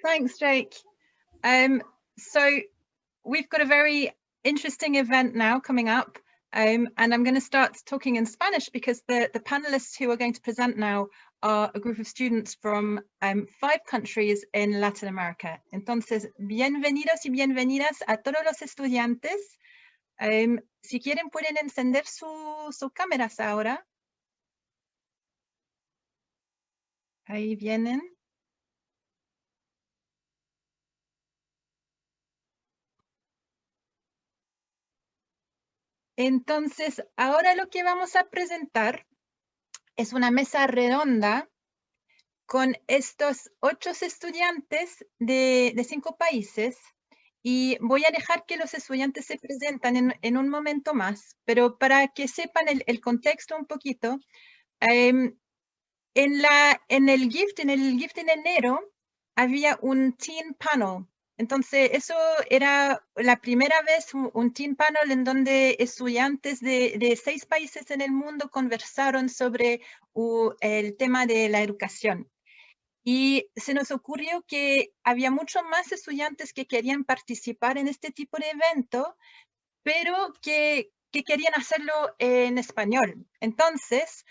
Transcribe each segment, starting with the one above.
Thanks, Jake. So we've got a very interesting event now coming up, and I'm going to start talking in Spanish because the panelists who are going to present now are a group of students from 5 countries in Latin America. Entonces, bienvenidos y bienvenidas a todos los estudiantes. Si quieren pueden encender sus cámaras ahora. Ahí vienen. Entonces, ahora lo que vamos a presentar es una mesa redonda con estos 8 estudiantes de 5 países y voy a dejar que los estudiantes se presentan en un momento más, pero para que sepan el contexto un poquito, en el gift en enero había un teen panel. Entonces, eso era la primera vez un teen panel en donde estudiantes de 6 países en el mundo conversaron sobre el tema de la educación. Y se nos ocurrió que había muchos más estudiantes que querían participar en este tipo de evento, pero que querían hacerlo en español. Entonces,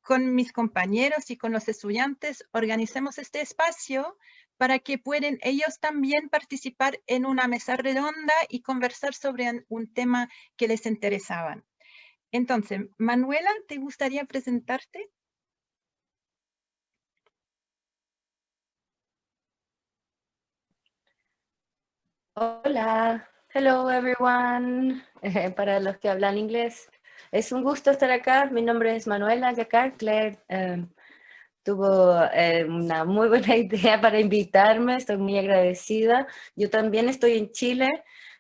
con mis compañeros y con los estudiantes, organicemos este espacio para que puedan ellos también participar en una mesa redonda y conversar sobre un tema que les interesaba. Entonces, Manuela, ¿te gustaría presentarte? Hola, hello everyone. Para los que hablan inglés, es un gusto estar acá. Mi nombre es Manuela Yacar. Claire tuvo una muy buena idea para invitarme, estoy muy agradecida. Yo también estoy en Chile,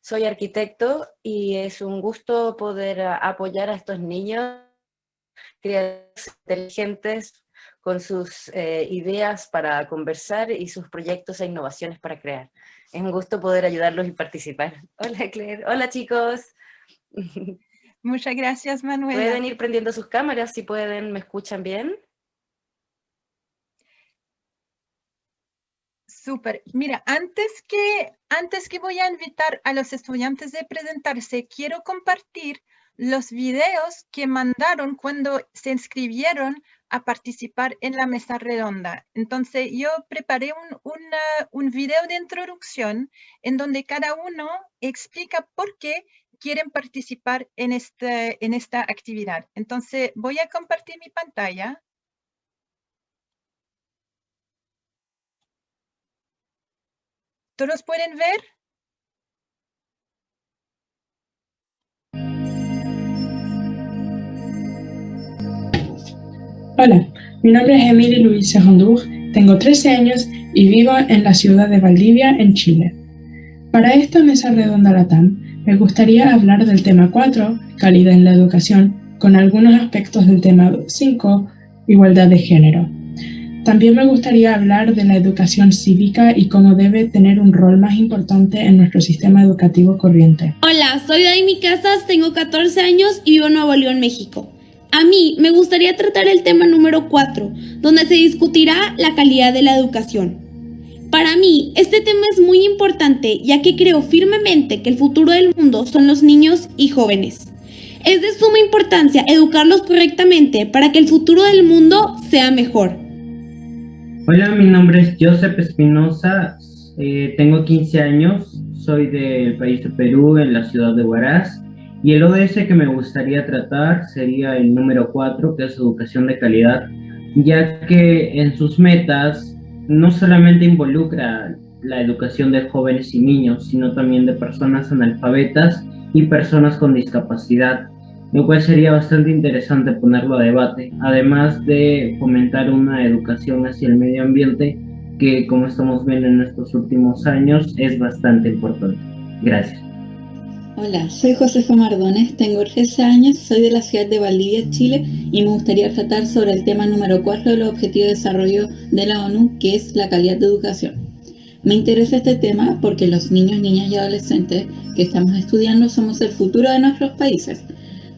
soy arquitecto y es un gusto poder apoyar a estos niños creativos, inteligentes, con sus ideas para conversar y sus proyectos e innovaciones para crear. Es un gusto poder ayudarlos y participar. Hola Claire, hola chicos. Muchas gracias, Manuela. Pueden ir prendiendo sus cámaras si pueden, ¿me escuchan bien? Súper. Mira, antes que voy a invitar a los estudiantes de presentarse, quiero compartir los videos que mandaron cuando se inscribieron a participar en la mesa redonda. Entonces, yo preparé un video de introducción en donde cada uno explica por qué quieren participar en esta actividad. Entonces, voy a compartir mi pantalla. ¿Todos pueden ver? Hola, mi nombre es Emily Luisa Hondur, tengo 13 años y vivo en la ciudad de Valdivia, en Chile. Para esta mesa redonda LATAM, me gustaría hablar del tema 4, calidad en la educación, con algunos aspectos del tema 5, igualdad de género. También me gustaría hablar de la educación cívica y cómo debe tener un rol más importante en nuestro sistema educativo corriente. Hola, soy Daimi Casas, tengo 14 años y vivo en Nuevo León, México. A mí me gustaría tratar el tema número 4, donde se discutirá la calidad de la educación. Para mí, este tema es muy importante, ya que creo firmemente que el futuro del mundo son los niños y jóvenes. Es de suma importancia educarlos correctamente para que el futuro del mundo sea mejor. Hola, mi nombre es Joseph Espinosa, tengo 15 años, soy del país de Perú, en la ciudad de Huaraz, y el ODS que me gustaría tratar sería el número 4, que es educación de calidad, ya que en sus metas no solamente involucra la educación de jóvenes y niños, sino también de personas analfabetas y personas con discapacidad, lo cual sería bastante interesante ponerlo a debate, además de fomentar una educación hacia el medio ambiente que, como estamos viendo en estos últimos años, es bastante importante. Gracias. Hola, soy Josefa Mardones, tengo 13 años, soy de la ciudad de Valdivia, Chile, y me gustaría tratar sobre el tema número 4 de los Objetivos de Desarrollo de la ONU, que es la calidad de educación. Me interesa este tema porque los niños, niñas y adolescentes que estamos estudiando somos el futuro de nuestros países,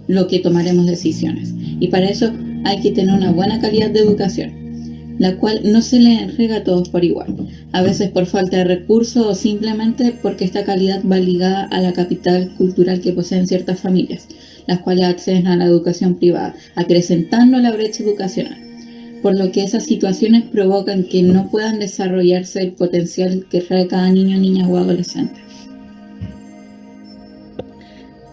lo que tomaremos decisiones, y para eso hay que tener una buena calidad de educación. la cual no se le entrega a todos por igual, a veces por falta de recursos o simplemente porque esta calidad va ligada a la capital cultural que poseen ciertas familias, las cuales acceden a la educación privada, acrecentando la brecha educacional, por lo que esas situaciones provocan que no puedan desarrollarse el potencial que trae cada niño, niña o adolescente.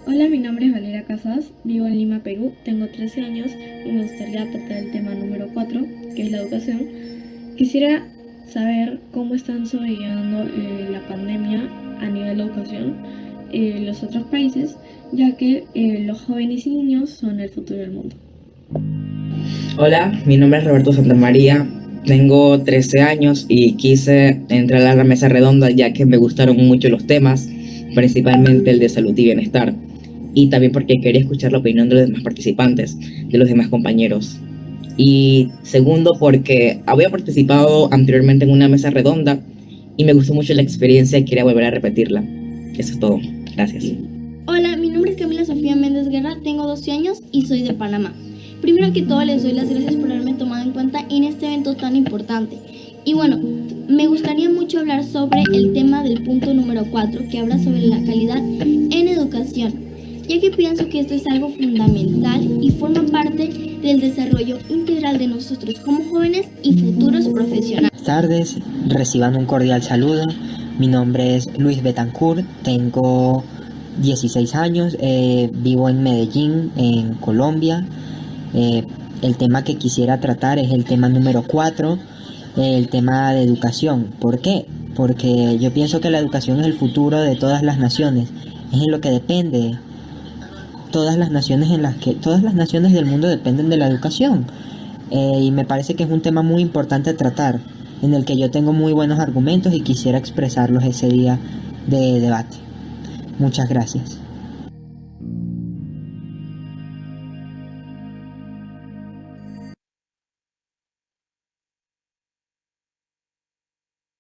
Hola, mi nombre es Valeria Casas, vivo en Lima, Perú, tengo 13 años y me gustaría tratar el tema número 4, que es la educación. Quisiera saber cómo están sobrellevando la pandemia a nivel de educación los otros países, ya que los jóvenes y niños son el futuro del mundo. Hola, mi nombre es Roberto Santamaría, tengo 13 años y quise entrar a la mesa redonda ya que me gustaron mucho los temas, principalmente el de salud y bienestar, y también porque quería escuchar la opinión de los demás participantes, de los demás compañeros. Y segundo, porque había participado anteriormente en una mesa redonda y me gustó mucho la experiencia y quería volver a repetirla. Eso es todo. Gracias. Hola, mi nombre es Camila Sofía Méndez Guerra, tengo 12 años y soy de Panamá. Primero que todo les doy las gracias por haberme tomado en cuenta en este evento tan importante. Y bueno, me gustaría mucho hablar sobre el tema del punto número 4, que habla sobre la calidad en educación, ya que pienso que esto es algo fundamental y forma parte del desarrollo integral de nosotros como jóvenes y futuros profesionales. Buenas tardes, reciban un cordial saludo. Mi nombre es Luis Betancourt, tengo 16 años, vivo en Medellín, en Colombia. El tema que quisiera tratar es el tema número 4, el tema de educación. ¿Por qué? Porque yo pienso que la educación es el futuro de todas las naciones, es en lo que depende. Todas las naciones del mundo dependen de la educación, y me parece que es un tema muy importante a tratar, en el que yo tengo muy buenos argumentos y quisiera expresarlos ese día de debate. Muchas gracias.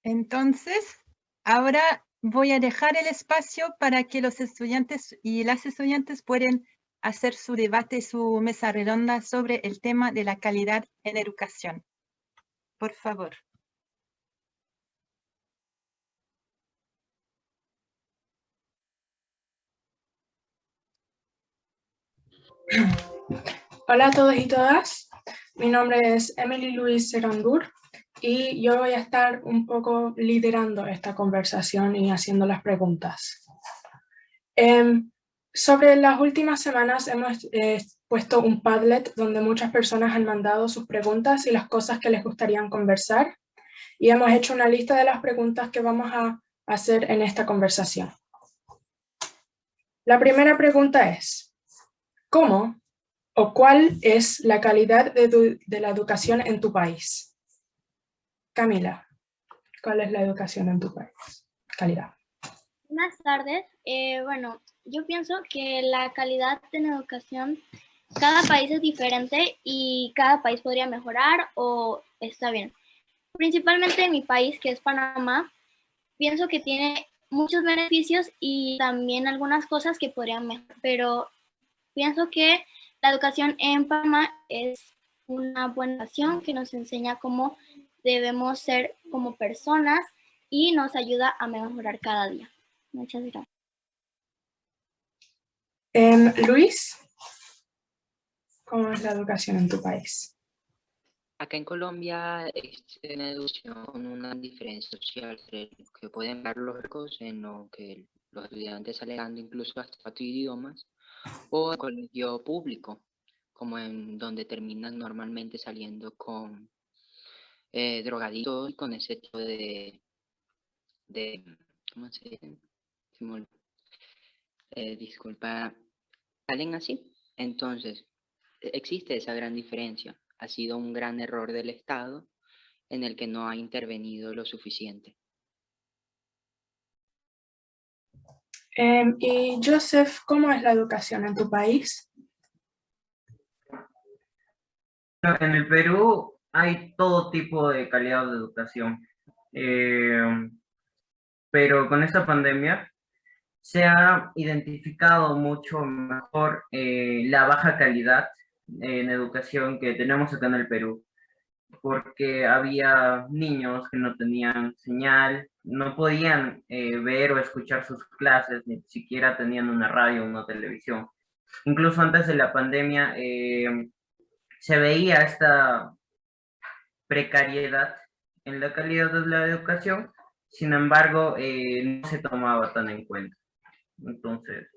Entonces, ahora voy a dejar el espacio para que los estudiantes y las estudiantes puedan hacer su debate, su mesa redonda sobre el tema de la calidad en educación. Por favor. Hola a todos y todas, mi nombre es Emily Louise Serandur y yo voy a estar un poco liderando esta conversación y haciendo las preguntas. Sobre las últimas semanas hemos puesto un Padlet donde muchas personas han mandado sus preguntas y las cosas que les gustaría conversar, y hemos hecho una lista de las preguntas que vamos a hacer en esta conversación. La primera pregunta es, ¿cómo o cuál es la calidad de la educación en tu país? Camila, ¿cuál es la educación en tu país? Calidad. Buenas tardes. Bueno, yo pienso que la calidad en educación, cada país es diferente y cada país podría mejorar o está bien. Principalmente en mi país, que es Panamá, pienso que tiene muchos beneficios y también algunas cosas que podrían mejorar, pero pienso que la educación en Panamá es una buena educación que nos enseña cómo debemos ser como personas y nos ayuda a mejorar cada día. Muchas gracias. Luis, ¿cómo es la educación en tu país? Acá en Colombia existe en educación una diferencia social entre lo que pueden ver los ricos, en lo que los estudiantes alegando incluso hasta 4 idiomas, o en colegio público, como en donde terminan normalmente saliendo con drogaditos y con ese tipo de ¿cómo se dice? Disculpa, salen así. Entonces, existe esa gran diferencia. Ha sido un gran error del Estado en el que no ha intervenido lo suficiente. Y Joseph, ¿cómo es la educación en tu país? En el Perú hay todo tipo de calidad de educación, pero con esta pandemia se ha identificado mucho mejor la baja calidad en educación que tenemos acá en el Perú. porque había niños que no tenían señal, no podían ver o escuchar sus clases, ni siquiera tenían una radio o una televisión. Incluso antes de la pandemia se veía esta precariedad en la calidad de la educación, sin embargo, no se tomaba tan en cuenta. Entonces,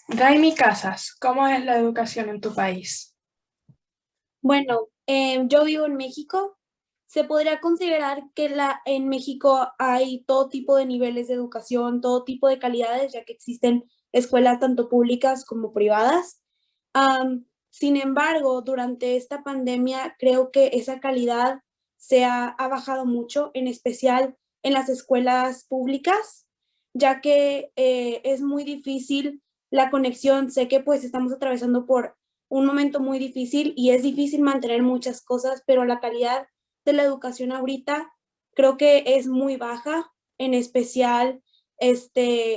Raimi Casas, ¿cómo es la educación en tu país? Bueno, yo vivo en México. Se podría considerar que en México hay todo tipo de niveles de educación, todo tipo de calidades, ya que existen escuelas tanto públicas como privadas. Sin embargo, durante esta pandemia creo que esa calidad ha bajado mucho, en especial en las escuelas públicas, ya que es muy difícil la conexión. Sé que pues estamos atravesando por un momento muy difícil y es difícil mantener muchas cosas, pero la calidad de la educación ahorita creo que es muy baja, en especial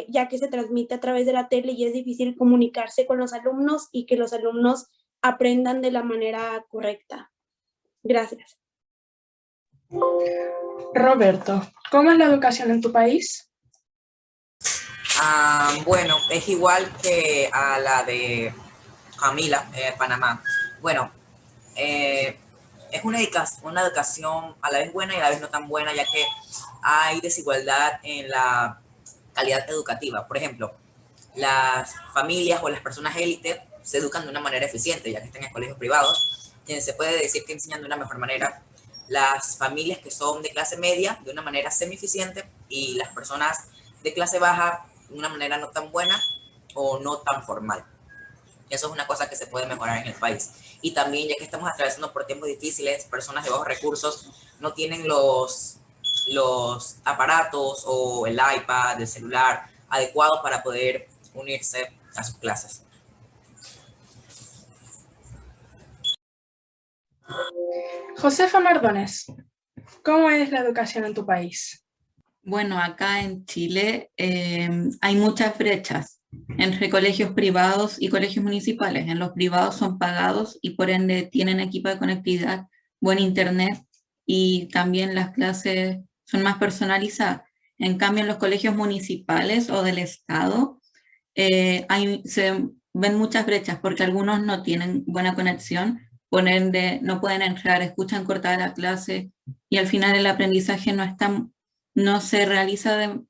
ya que se transmite a través de la tele y es difícil comunicarse con los alumnos y que los alumnos aprendan de la manera correcta. Gracias. Roberto, ¿cómo es la educación en tu país? Bueno, es igual que a la de Camila, Panamá. Bueno, es una educación a la vez buena y a la vez no tan buena, ya que hay desigualdad en la calidad educativa. Por ejemplo, las familias o las personas élite se educan de una manera eficiente, ya que están en colegios privados, quienes se puede decir que enseñan de una mejor manera. Las familias que son de clase media, de una manera semi-eficiente, y las personas de clase baja, de una manera no tan buena o no tan formal. Eso es una cosa que se puede mejorar en el país. Y también, ya que estamos atravesando por tiempos difíciles, personas de bajos recursos no tienen los aparatos o el iPad, el celular adecuados para poder unirse a sus clases. Josefa Mardones, ¿cómo es la educación en tu país? Bueno, acá en Chile hay muchas brechas entre colegios privados y colegios municipales. En los privados son pagados y por ende tienen equipo de conectividad, buen internet y también las clases son más personalizadas. En cambio, en los colegios municipales o del Estado se ven muchas brechas porque algunos no tienen buena conexión, por ende no pueden entrar, escuchan cortada la clase y al final el aprendizaje no se realiza de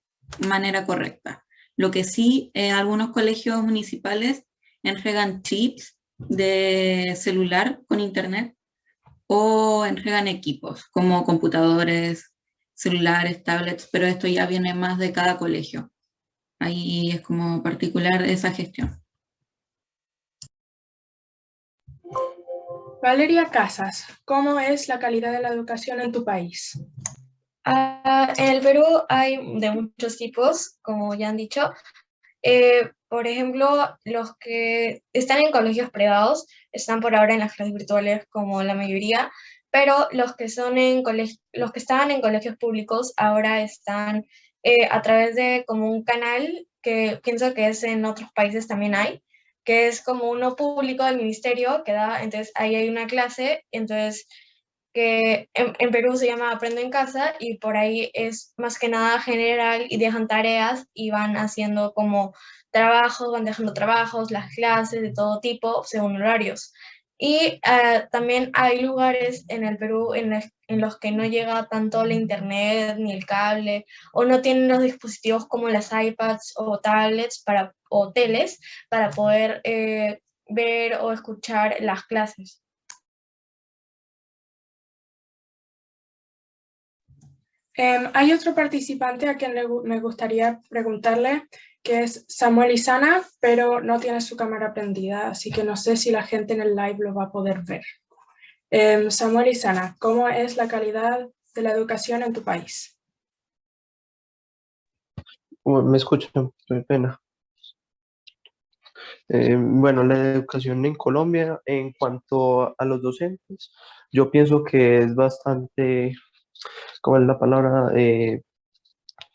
manera correcta. Lo que sí, algunos colegios municipales entregan chips de celular con internet o entregan equipos como computadores, celulares, tablets, pero esto ya viene más de cada colegio. Ahí es como particular esa gestión. Valeria Casas, ¿cómo es la calidad de la educación en tu país? En el Perú hay de muchos tipos, como ya han dicho. Por ejemplo, los que están en colegios privados están por ahora en las clases virtuales como la mayoría, pero los que estaban en colegios públicos ahora están a través de como un canal que pienso que es en otros países también hay, que es como uno público del ministerio que da, entonces ahí hay una clase, entonces que en Perú se llama Aprendo en Casa y por ahí es más que nada general y dejan tareas y van haciendo como trabajos, van dejando trabajos, las clases de todo tipo según horarios. Y también hay lugares en el Perú en los que no llega tanto la internet ni el cable o no tienen los dispositivos como las iPads o tablets o teles para poder ver o escuchar las clases. Hay otro participante a quien me gustaría preguntarle, que es Samuel Isana, pero no tiene su cámara prendida, así que no sé si la gente en el live lo va a poder ver. Samuel Isana, ¿cómo es la calidad de la educación en tu país? Me escuchan, qué pena. Bueno, la educación en Colombia, en cuanto a los docentes, yo pienso que es bastante, ¿cómo es la palabra?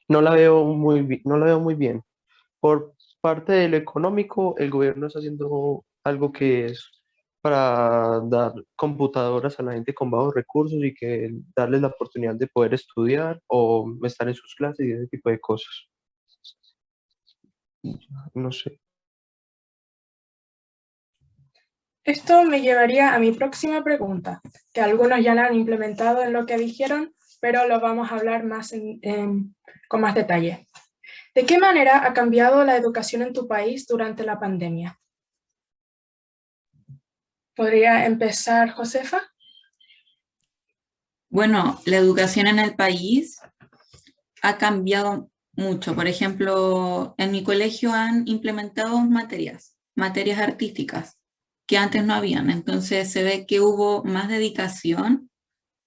No la veo no la veo muy bien. Por parte de lo económico, el gobierno está haciendo algo que es para dar computadoras a la gente con bajos recursos y que darles la oportunidad de poder estudiar o estar en sus clases y ese tipo de cosas. No sé. Esto me llevaría a mi próxima pregunta, que algunos ya la han implementado en lo que dijeron, pero lo vamos a hablar más con más detalle. ¿De qué manera ha cambiado la educación en tu país durante la pandemia? ¿Podría empezar Josefa? Bueno, la educación en el país ha cambiado mucho. Por ejemplo, en mi colegio han implementado materias artísticas que antes no habían. Entonces se ve que hubo más dedicación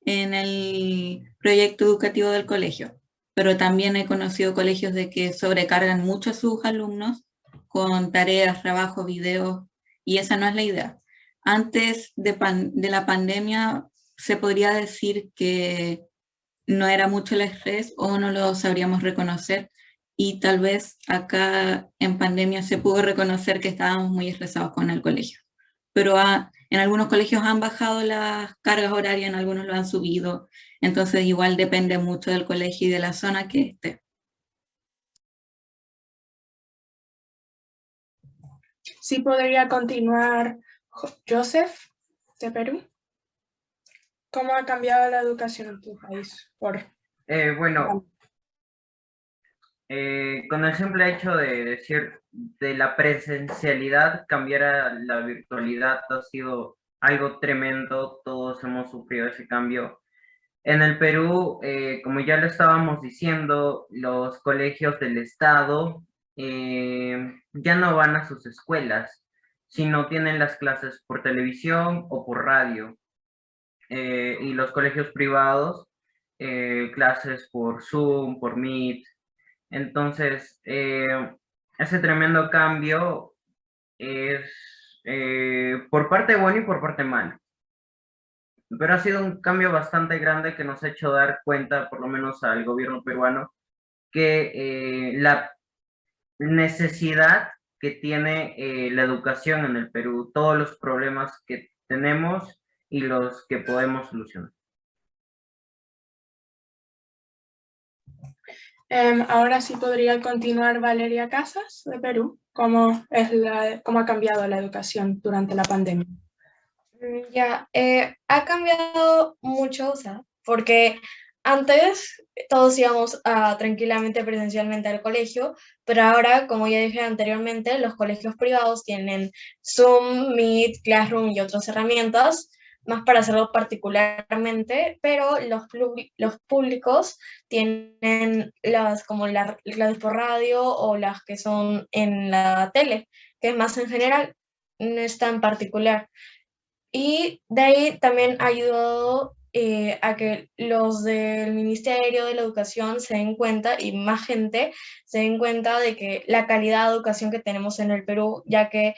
en el proyecto educativo del colegio. Pero también he conocido colegios de que sobrecargan mucho a sus alumnos con tareas, trabajos, videos, y esa no es la idea. Antes de la pandemia se podría decir que no era mucho el estrés o no lo sabríamos reconocer, y tal vez acá en pandemia se pudo reconocer que estábamos muy estresados con el colegio. Pero en algunos colegios han bajado las cargas horarias, en algunos lo han subido, entonces igual depende mucho del colegio y de la zona que esté. Sí, podría continuar Joseph, de Perú. ¿Cómo ha cambiado la educación en tu país? Bueno, con el simple hecho de decir de la presencialidad cambiar a la virtualidad ha sido algo tremendo, todos hemos sufrido ese cambio. En el Perú, como ya lo estábamos diciendo, los colegios del Estado ya no van a sus escuelas, sino tienen las clases por televisión o por radio. Y los colegios privados, clases por Zoom, por Meet. Entonces, ese tremendo cambio es por parte buena y por parte mala. Pero ha sido un cambio bastante grande que nos ha hecho dar cuenta, por lo menos al gobierno peruano, que la necesidad que tiene la educación en el Perú, todos los problemas que tenemos y los que podemos solucionar. Ahora sí podría continuar Valeria Casas, de Perú. ¿Cómo ha cambiado la educación durante la pandemia? Ya, ha cambiado mucho, o sea, porque antes todos íbamos tranquilamente presencialmente al colegio, pero ahora, como ya dije anteriormente, los colegios privados tienen Zoom, Meet, Classroom y otras herramientas, más para hacerlo particularmente, pero los públicos tienen como las clases por radio o las que son en la tele, que es más en general, no es tan particular. Y de ahí también ha ayudado a que los del Ministerio de la Educación se den cuenta, y más gente se den cuenta de que la calidad de educación que tenemos en el Perú, ya que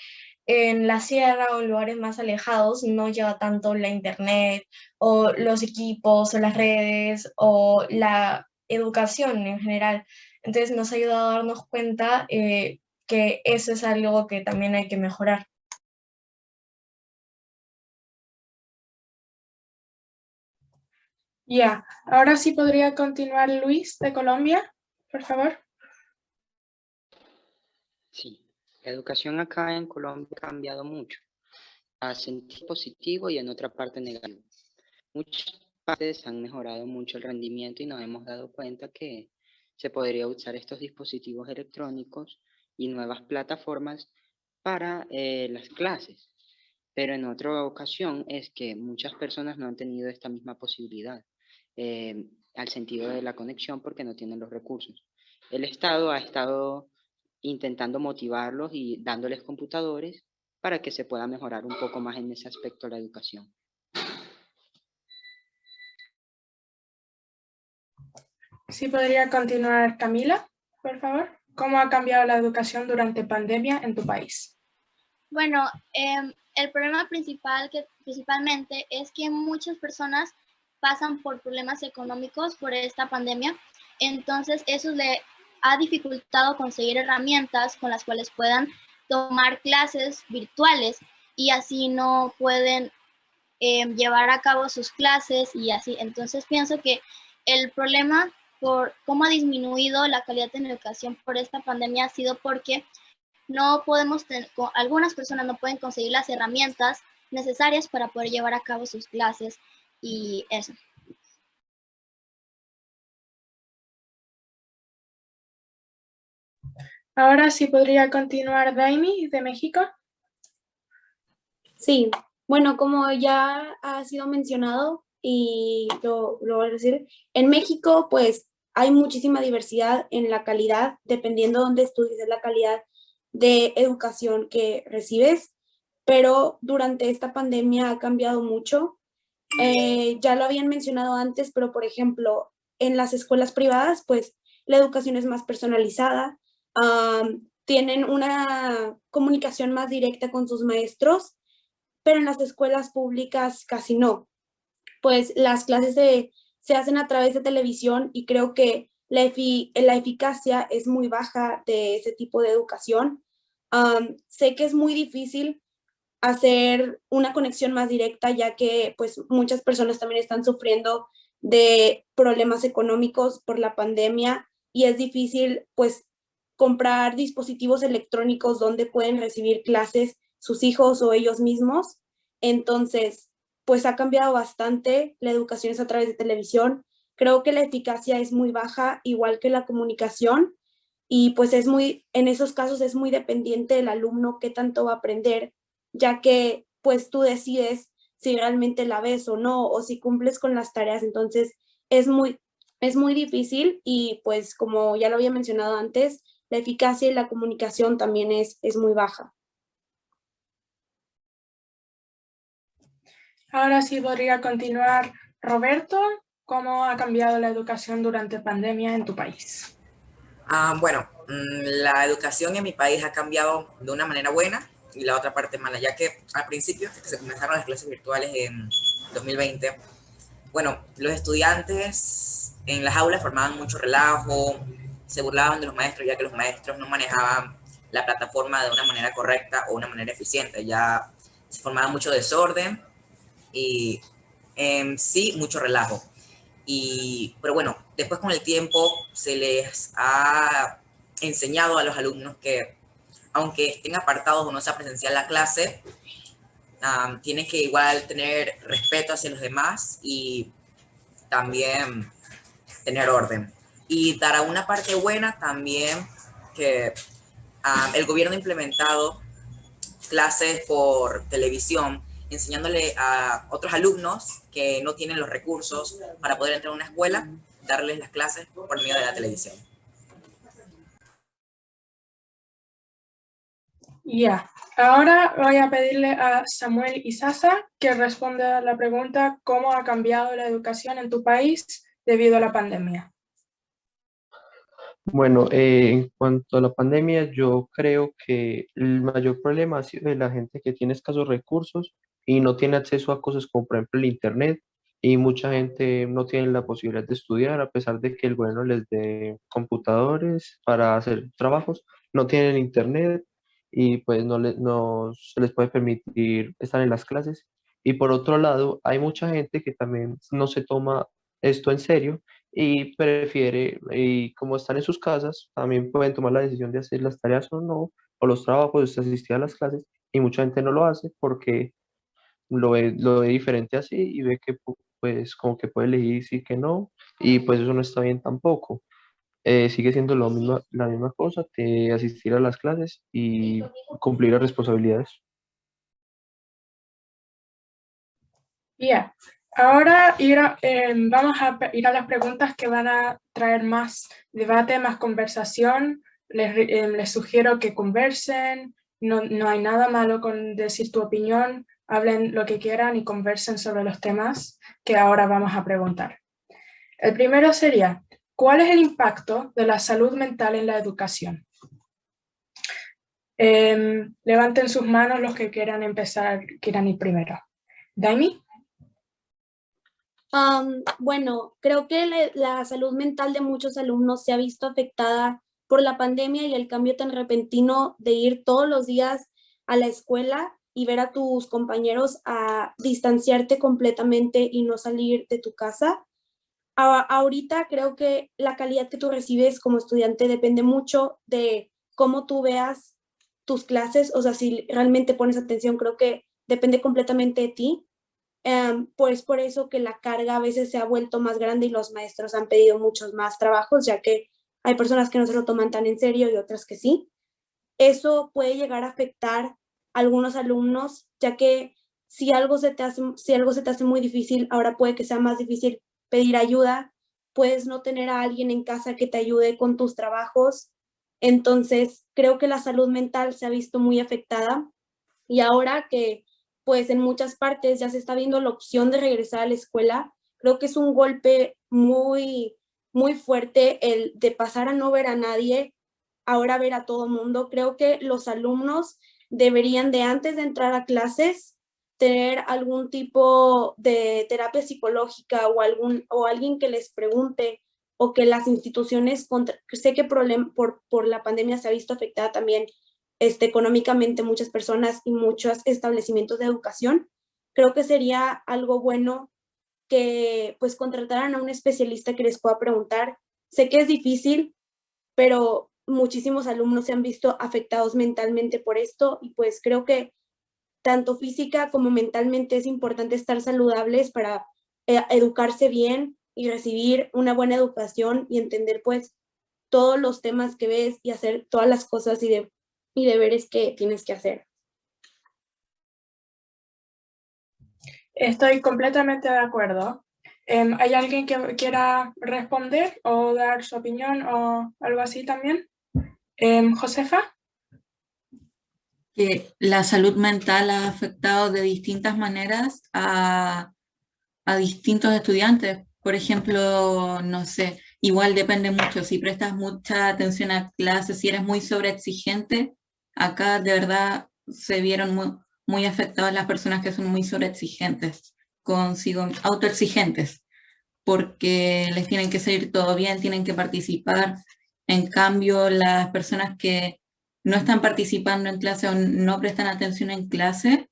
en la sierra o en lugares más alejados no llega tanto la internet o los equipos o las redes o la educación en general. Entonces nos ha ayudado a darnos cuenta que eso es algo que también hay que mejorar. Ya, ahora sí podría continuar Luis, de Colombia, por favor. Sí, la educación acá en Colombia ha cambiado mucho, a sentido positivo y en otra parte negativo. Muchas partes han mejorado mucho el rendimiento y nos hemos dado cuenta que se podría usar estos dispositivos electrónicos y nuevas plataformas para las clases. Pero en otra ocasión es que muchas personas no han tenido esta misma posibilidad al sentido de la conexión porque no tienen los recursos. El Estado ha estado intentando motivarlos y dándoles computadores para que se pueda mejorar un poco más en ese aspecto la educación. Sí podría continuar Camila, por favor. ¿Cómo ha cambiado la educación durante pandemia en tu país? Bueno, el problema principalmente es que muchas personas pasan por problemas económicos por esta pandemia, entonces eso le ha dificultado conseguir herramientas con las cuales puedan tomar clases virtuales, y así no pueden llevar a cabo sus clases y así. Entonces pienso que el problema por cómo ha disminuido la calidad de la educación por esta pandemia ha sido porque no podemos algunas personas no pueden conseguir las herramientas necesarias para poder llevar a cabo sus clases y eso. Ahora sí podría continuar Daimi de México. Sí, bueno, como ya ha sido mencionado y lo voy a decir, en México pues hay muchísima diversidad en la calidad, dependiendo de dónde estudies, es la calidad de educación que recibes, pero durante esta pandemia ha cambiado mucho. Ya lo habían mencionado antes, pero por ejemplo, en las escuelas privadas, pues la educación es más personalizada, tienen una comunicación más directa con sus maestros, pero en las escuelas públicas casi no. Pues las clases se hacen a través de televisión y creo que la eficacia es muy baja de ese tipo de educación. Sé que es muy difícil hacer una conexión más directa, ya que pues muchas personas también están sufriendo de problemas económicos por la pandemia y es difícil pues comprar dispositivos electrónicos donde pueden recibir clases sus hijos o ellos mismos. Entonces, pues ha cambiado bastante, la educación es a través de televisión. Creo que la eficacia es muy baja, igual que la comunicación, y pues en esos casos es muy dependiente del alumno qué tanto va a aprender, ya que pues tú decides si realmente la ves o no, o si cumples con las tareas. Entonces es muy difícil y pues como ya lo había mencionado antes, la eficacia y la comunicación también es muy baja. Ahora sí podría continuar Roberto. ¿Cómo ha cambiado la educación durante pandemia en tu país? Bueno, la educación en mi país ha cambiado de una manera buena y la otra parte mala, ya que al principio, que se comenzaron las clases virtuales en 2020, bueno, los estudiantes en las aulas formaban mucho relajo, se burlaban de los maestros, ya que los maestros no manejaban la plataforma de una manera correcta o una manera eficiente, ya se formaba mucho desorden y sí, mucho relajo. Pero bueno, después con el tiempo se les ha enseñado a los alumnos que aunque estén apartados o no sea presencial la clase, tienen que igual tener respeto hacia los demás y también tener orden. Y dará una parte buena también que el gobierno ha implementado clases por televisión, enseñándole a otros alumnos que no tienen los recursos para poder entrar a una escuela, darles las clases por medio de la televisión. Ya, ahora voy a pedirle a Samuel Isaza que responda a la pregunta ¿cómo ha cambiado la educación en tu país debido a la pandemia? Bueno, en cuanto a la pandemia, yo creo que el mayor problema ha sido de la gente que tiene escasos recursos y no tiene acceso a cosas como por ejemplo el internet, y mucha gente no tiene la posibilidad de estudiar a pesar de que el gobierno les dé computadores para hacer trabajos, no tienen internet y pues no se les puede permitir estar en las clases. Y por otro lado, hay mucha gente que también no se toma esto en serio y prefiere, y como están en sus casas, también pueden tomar la decisión de hacer las tareas o no, o los trabajos, de asistir a las clases, y mucha gente no lo hace porque lo ve diferente así y ve que pues como que puede elegir sí que no, y pues eso no está bien tampoco. Sigue siendo la misma cosa que asistir a las clases y cumplir las responsabilidades. Ya, ahora vamos a ir a las preguntas que van a traer más debate, más conversación. Les sugiero que conversen, no hay nada malo con decir tu opinión, hablen lo que quieran y conversen sobre los temas que ahora vamos a preguntar. El primero sería, ¿cuál es el impacto de la salud mental en la educación? Levanten sus manos los que quieran quieran ir primero. Daimi. Bueno, creo que la salud mental de muchos alumnos se ha visto afectada por la pandemia y el cambio tan repentino de ir todos los días a la escuela. y ver a tus compañeros a distanciarte completamente y no salir de tu casa. Ahorita creo que la calidad que tú recibes como estudiante depende mucho de cómo tú veas tus clases, o sea, si realmente pones atención, creo que depende completamente de ti. Pues por eso que la carga a veces se ha vuelto más grande y los maestros han pedido muchos más trabajos, ya que hay personas que no se lo toman tan en serio y otras que sí. Eso puede llegar a afectar a algunos alumnos, ya que si algo se te hace muy difícil, ahora puede que sea más difícil pedir ayuda, puedes no tener a alguien en casa que te ayude con tus trabajos. Entonces, creo que la salud mental se ha visto muy afectada y ahora que pues en muchas partes ya se está viendo la opción de regresar a la escuela, creo que es un golpe muy, muy fuerte el de pasar a no ver a nadie, ahora ver a todo mundo. Creo que los alumnos deberían de antes de entrar a clases tener algún tipo de terapia psicológica o alguien que les pregunte o que las instituciones, sé que por la pandemia se ha visto afectada también económicamente muchas personas y muchos establecimientos de educación. Creo que sería algo bueno que pues contrataran a un especialista que les pueda preguntar. Sé que es difícil, pero muchísimos alumnos se han visto afectados mentalmente por esto y pues creo que tanto física como mentalmente es importante estar saludables para educarse bien y recibir una buena educación y entender pues todos los temas que ves y hacer todas las cosas y deberes que tienes que hacer. Estoy completamente de acuerdo. ¿Hay alguien que quiera responder o dar su opinión o algo así también? Josefa. Que la salud mental ha afectado de distintas maneras a distintos estudiantes. Por ejemplo, no sé, igual depende mucho, si prestas mucha atención a clases, si eres muy sobreexigente, acá de verdad se vieron muy afectadas las personas que son muy sobreexigentes, consigo, autoexigentes, porque les tienen que salir todo bien, tienen que participar. En cambio, las personas que no están participando en clase o no prestan atención en clase,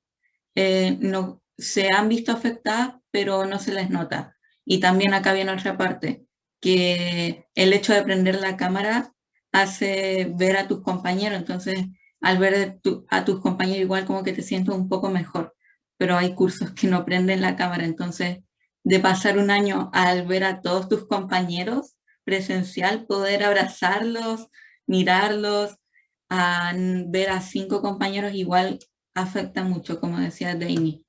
no, se han visto afectadas, pero no se les nota. Y también acá viene otra parte, que el hecho de prender la cámara hace ver a tus compañeros, entonces al ver a tus compañeros igual como que te sientes un poco mejor, pero hay cursos que no prenden la cámara, entonces de pasar un año al ver a todos tus compañeros presencial, poder abrazarlos, mirarlos, a ver a 5 compañeros igual afecta mucho, como decía Dani.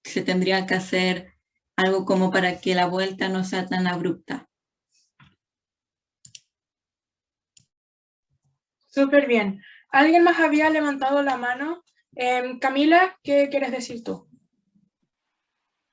Se tendría que hacer algo como para que la vuelta no sea tan abrupta. Súper bien. ¿Alguien más había levantado la mano? Camila, ¿qué quieres decir tú?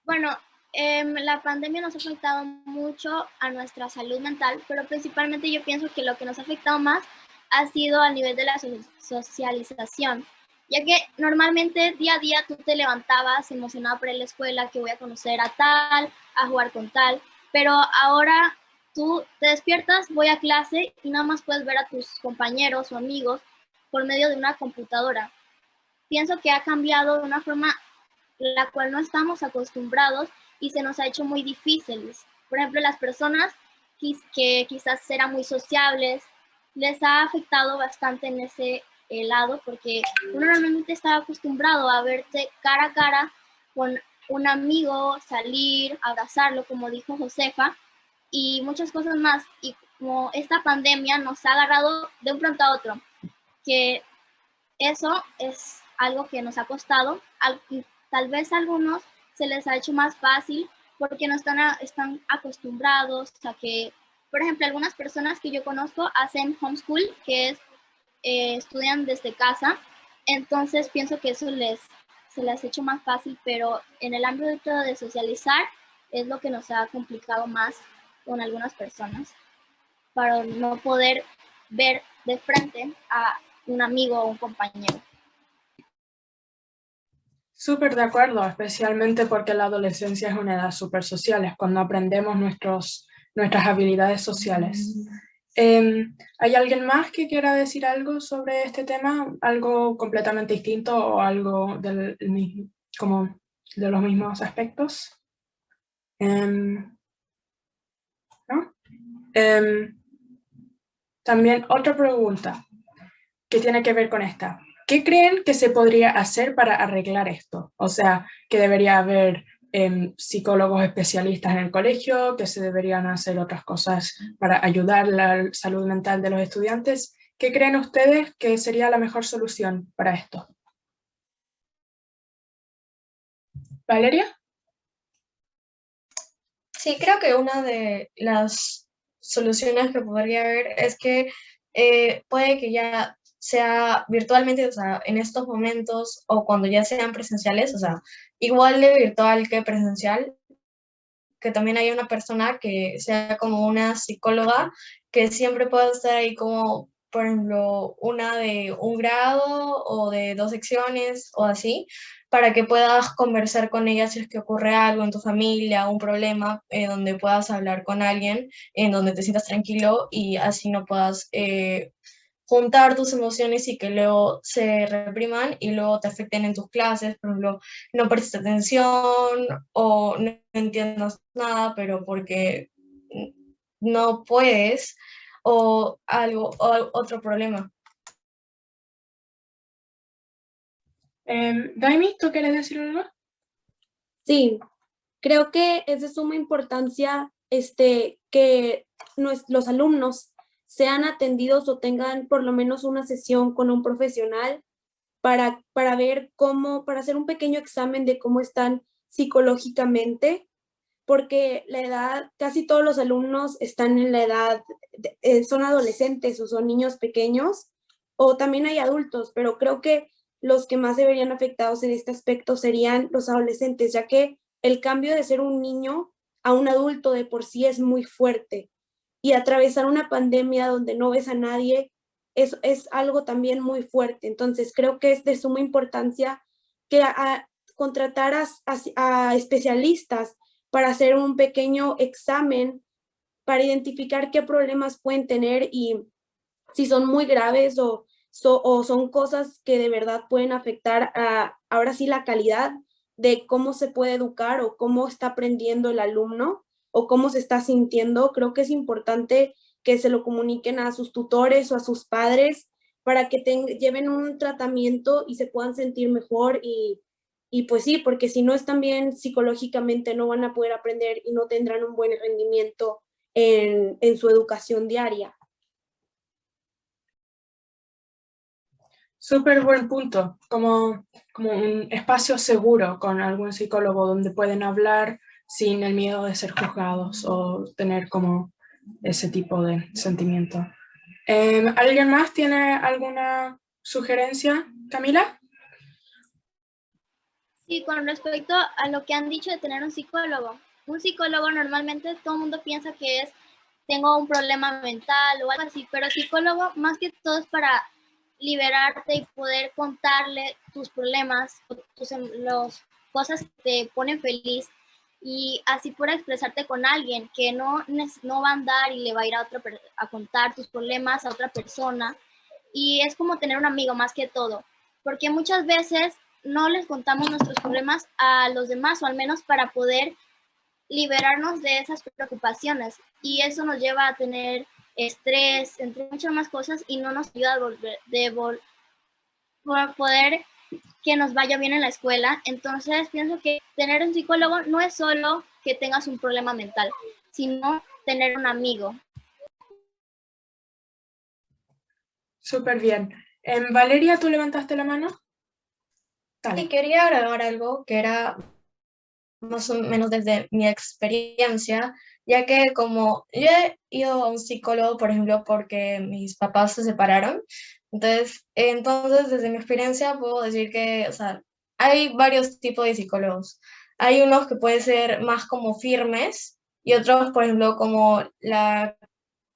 Bueno, la pandemia nos ha afectado mucho a nuestra salud mental, pero principalmente yo pienso que lo que nos ha afectado más ha sido al nivel de la socialización, ya que normalmente día a día tú te levantabas emocionado por ir a la escuela, que voy a conocer a tal, a jugar con tal, pero ahora tú te despiertas, voy a clase y nada más puedes ver a tus compañeros o amigos por medio de una computadora. Pienso que ha cambiado de una forma la cual no estamos acostumbrados y se nos ha hecho muy difíciles. Por ejemplo, las personas que quizás eran muy sociables, les ha afectado bastante en ese lado, porque uno normalmente estaba acostumbrado a verte cara a cara con un amigo, salir, abrazarlo, como dijo Josefa, y muchas cosas más. Y como esta pandemia nos ha agarrado de un pronto a otro, que eso es algo que nos ha costado, tal vez a algunos se les ha hecho más fácil porque no están acostumbrados a que, por ejemplo, algunas personas que yo conozco hacen homeschool, que es estudian desde casa, entonces pienso que eso se les ha hecho más fácil, pero en el ámbito de socializar es lo que nos ha complicado más con algunas personas, para no poder ver de frente a un amigo o un compañero. Súper de acuerdo, especialmente porque la adolescencia es una edad súper social, es cuando aprendemos nuestras habilidades sociales. ¿Hay alguien más que quiera decir algo sobre este tema? ¿Algo completamente distinto o algo como de los mismos aspectos? ¿No? También otra pregunta que tiene que ver con esta. ¿Qué creen que se podría hacer para arreglar esto? O sea, que debería haber psicólogos especialistas en el colegio, que se deberían hacer otras cosas para ayudar la salud mental de los estudiantes. ¿Qué creen ustedes que sería la mejor solución para esto? ¿Valeria? Sí, creo que una de las soluciones que podría haber es que puede que ya sea virtualmente, o sea, en estos momentos o cuando ya sean presenciales, o sea, igual de virtual que presencial, que también haya una persona que sea como una psicóloga que siempre pueda estar ahí como, por ejemplo, una de un grado o de 2 secciones o así, para que puedas conversar con ella si es que ocurre algo en tu familia, un problema, donde puedas hablar con alguien, en donde te sientas tranquilo y así no puedas juntar tus emociones y que luego se repriman y luego te afecten en tus clases, por ejemplo, no prestes atención o no entiendas nada, pero porque no puedes o algo o otro problema. Daimi, ¿tú quieres decir algo? Sí, creo que es de suma importancia que los alumnos sean atendidos o tengan por lo menos una sesión con un profesional para ver para hacer un pequeño examen de cómo están psicológicamente, porque la edad, casi todos los alumnos están en la edad, son adolescentes o son niños pequeños, o también hay adultos, pero creo que los que más deberían afectados en este aspecto serían los adolescentes, ya que el cambio de ser un niño a un adulto de por sí es muy fuerte. Y atravesar una pandemia donde no ves a nadie es algo también muy fuerte. Entonces, creo que es de suma importancia que contratar a especialistas para hacer un pequeño examen para identificar qué problemas pueden tener y si son muy graves o son cosas que de verdad pueden afectar ahora sí la calidad de cómo se puede educar o cómo está aprendiendo el alumno o cómo se está sintiendo. Creo que es importante que se lo comuniquen a sus tutores o a sus padres para que lleven un tratamiento y se puedan sentir mejor y pues sí, porque si no están bien psicológicamente no van a poder aprender y no tendrán un buen rendimiento en su educación diaria. Súper buen punto, como un espacio seguro con algún psicólogo donde pueden hablar sin el miedo de ser juzgados o tener como ese tipo de sentimiento. ¿Alguien más tiene alguna sugerencia, Camila? Sí, con respecto a lo que han dicho de tener un psicólogo normalmente todo el mundo piensa que tengo un problema mental o algo así, pero psicólogo más que todo es para liberarte y poder contarle tus problemas, las cosas que te ponen feliz y así poder expresarte con alguien que no va a andar y le va a ir a contar tus problemas a otra persona y es como tener un amigo más que todo, porque muchas veces no les contamos nuestros problemas a los demás o al menos para poder liberarnos de esas preocupaciones y eso nos lleva a tener estrés, entre muchas más cosas y no nos ayuda a poder que nos vaya bien en la escuela. Entonces pienso que tener un psicólogo no es solo que tengas un problema mental, sino tener un amigo. Súper bien. Valeria, ¿tú levantaste la mano? Dale. Sí, quería agregar algo que era más o menos desde mi experiencia, ya que como yo he ido a un psicólogo, por ejemplo, porque mis papás se separaron, entonces desde mi experiencia puedo decir que, o sea, hay varios tipos de psicólogos. Hay unos que pueden ser más como firmes y otros, por ejemplo, como la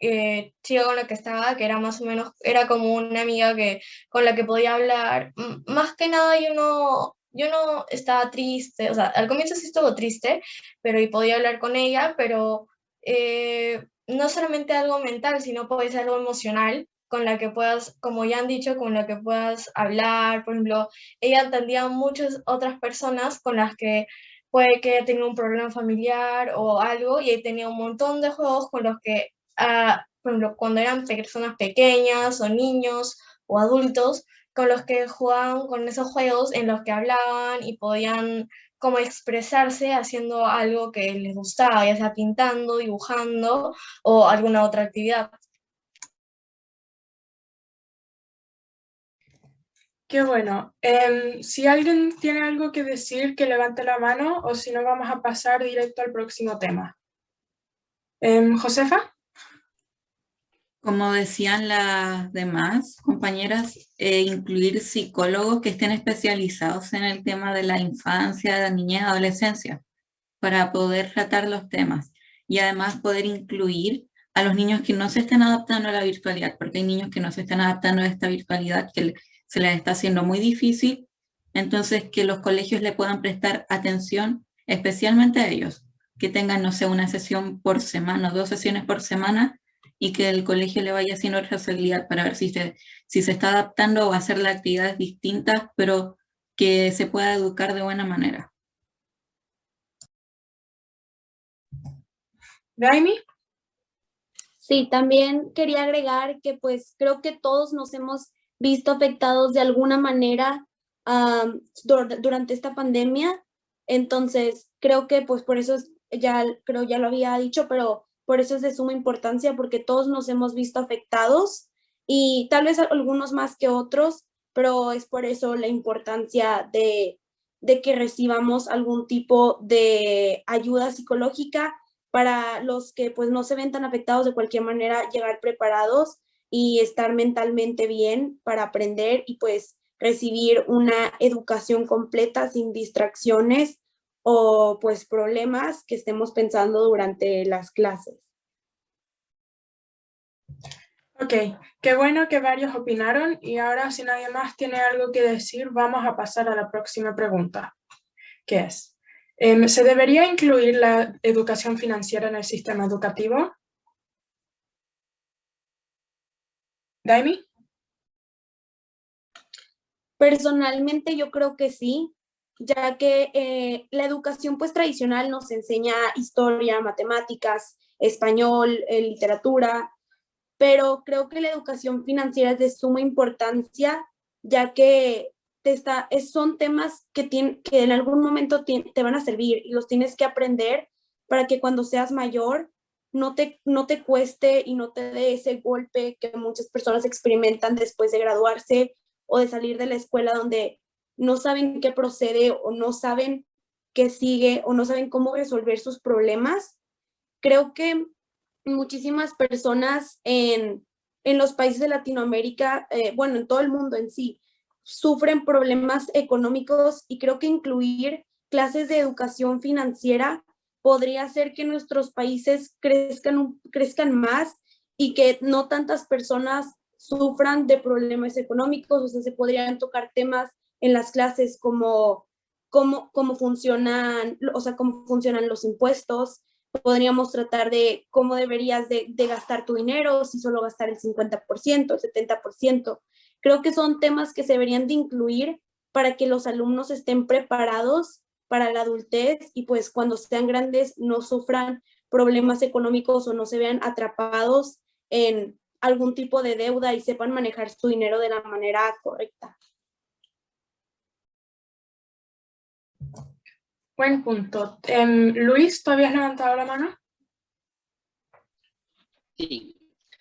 chica con la que estaba, que era más o menos, era como una amiga con la que podía hablar. Más que nada yo no estaba triste, o sea, al comienzo sí estuvo triste, pero y podía hablar con ella, pero no solamente algo mental, sino puede ser algo emocional, con la que puedas, como ya han dicho, con la que puedas hablar. Por ejemplo, ella atendía a muchas otras personas con las que puede que tenga un problema familiar o algo, y ahí tenía un montón de juegos con los que, por ejemplo, cuando eran personas pequeñas o niños o adultos, con los que jugaban con esos juegos en los que hablaban y podían como expresarse haciendo algo que les gustaba, ya sea pintando, dibujando o alguna otra actividad. Qué bueno. Si alguien tiene algo que decir, que levante la mano, o si no, vamos a pasar directo al próximo tema. Josefa. Como decían las demás compañeras, incluir psicólogos que estén especializados en el tema de la infancia, la niñez, adolescencia, para poder tratar los temas. Y además poder incluir a los niños que no se estén adaptando a la virtualidad, porque hay niños que no se están adaptando a esta virtualidad, que se les está haciendo muy difícil. Entonces, que los colegios le puedan prestar atención, especialmente a ellos, que tengan, no sé, una sesión por semana, 2 sesiones por semana, y que el colegio le vaya haciendo responsabilidad para ver si se está adaptando o hacer las actividades distintas, pero que se pueda educar de buena manera. Daimi. Sí, también quería agregar que pues creo que todos nos hemos visto afectados de alguna manera durante esta pandemia. Entonces creo que pues por eso ya lo había dicho, pero por eso es de suma importancia, porque todos nos hemos visto afectados y tal vez algunos más que otros, pero es por eso la importancia de que recibamos algún tipo de ayuda psicológica para los que pues no se ven tan afectados. De cualquier manera, llegar preparados y estar mentalmente bien para aprender y pues recibir una educación completa sin distracciones o pues problemas que estemos pensando durante las clases. Ok, qué bueno que varios opinaron, y ahora, si nadie más tiene algo que decir, vamos a pasar a la próxima pregunta, que es, ¿se debería incluir la educación financiera en el sistema educativo? Daimi. Personalmente yo creo que sí, ya que la educación pues tradicional nos enseña historia, matemáticas, español, literatura, pero creo que la educación financiera es de suma importancia, ya que son temas que en algún momento te van a servir y los tienes que aprender para que cuando seas mayor no te cueste y no te dé ese golpe que muchas personas experimentan después de graduarse o de salir de la escuela, donde no saben qué procede o no saben qué sigue o no saben cómo resolver sus problemas. Creo que muchísimas personas en los países de Latinoamérica, bueno, en todo el mundo en sí, sufren problemas económicos, y creo que incluir clases de educación financiera podría hacer que nuestros países crezcan más y que no tantas personas sufran de problemas económicos. O sea, se podrían tocar temas en las clases como cómo funcionan, o sea, cómo funcionan los impuestos. Podríamos tratar de cómo deberías de gastar tu dinero, si solo gastar el 50%, el 70%. Creo que son temas que se deberían de incluir para que los alumnos estén preparados para la adultez y pues cuando sean grandes no sufran problemas económicos o no se vean atrapados en algún tipo de deuda y sepan manejar su dinero de la manera correcta. Buen punto. Luis, ¿tú habías levantado la mano? Sí,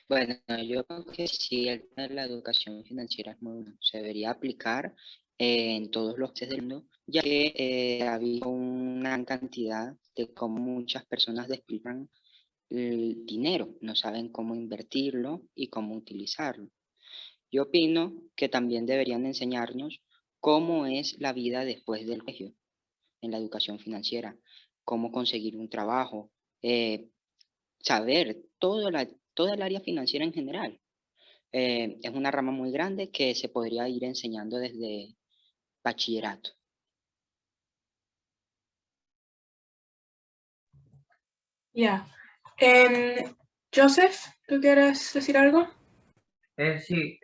bueno, yo creo que sí, el tema de la educación financiera es muy bueno. Se debería aplicar en todos los países del mundo, ya que ha habido una gran cantidad de cómo muchas personas despilfarran el dinero, no saben cómo invertirlo y cómo utilizarlo. Yo opino que también deberían enseñarnos cómo es la vida después del colegio, en la educación financiera, cómo conseguir un trabajo, saber toda el área financiera en general. Es una rama muy grande que se podría ir enseñando desde bachillerato. Ya. Joseph, ¿tú quieres decir algo? Sí,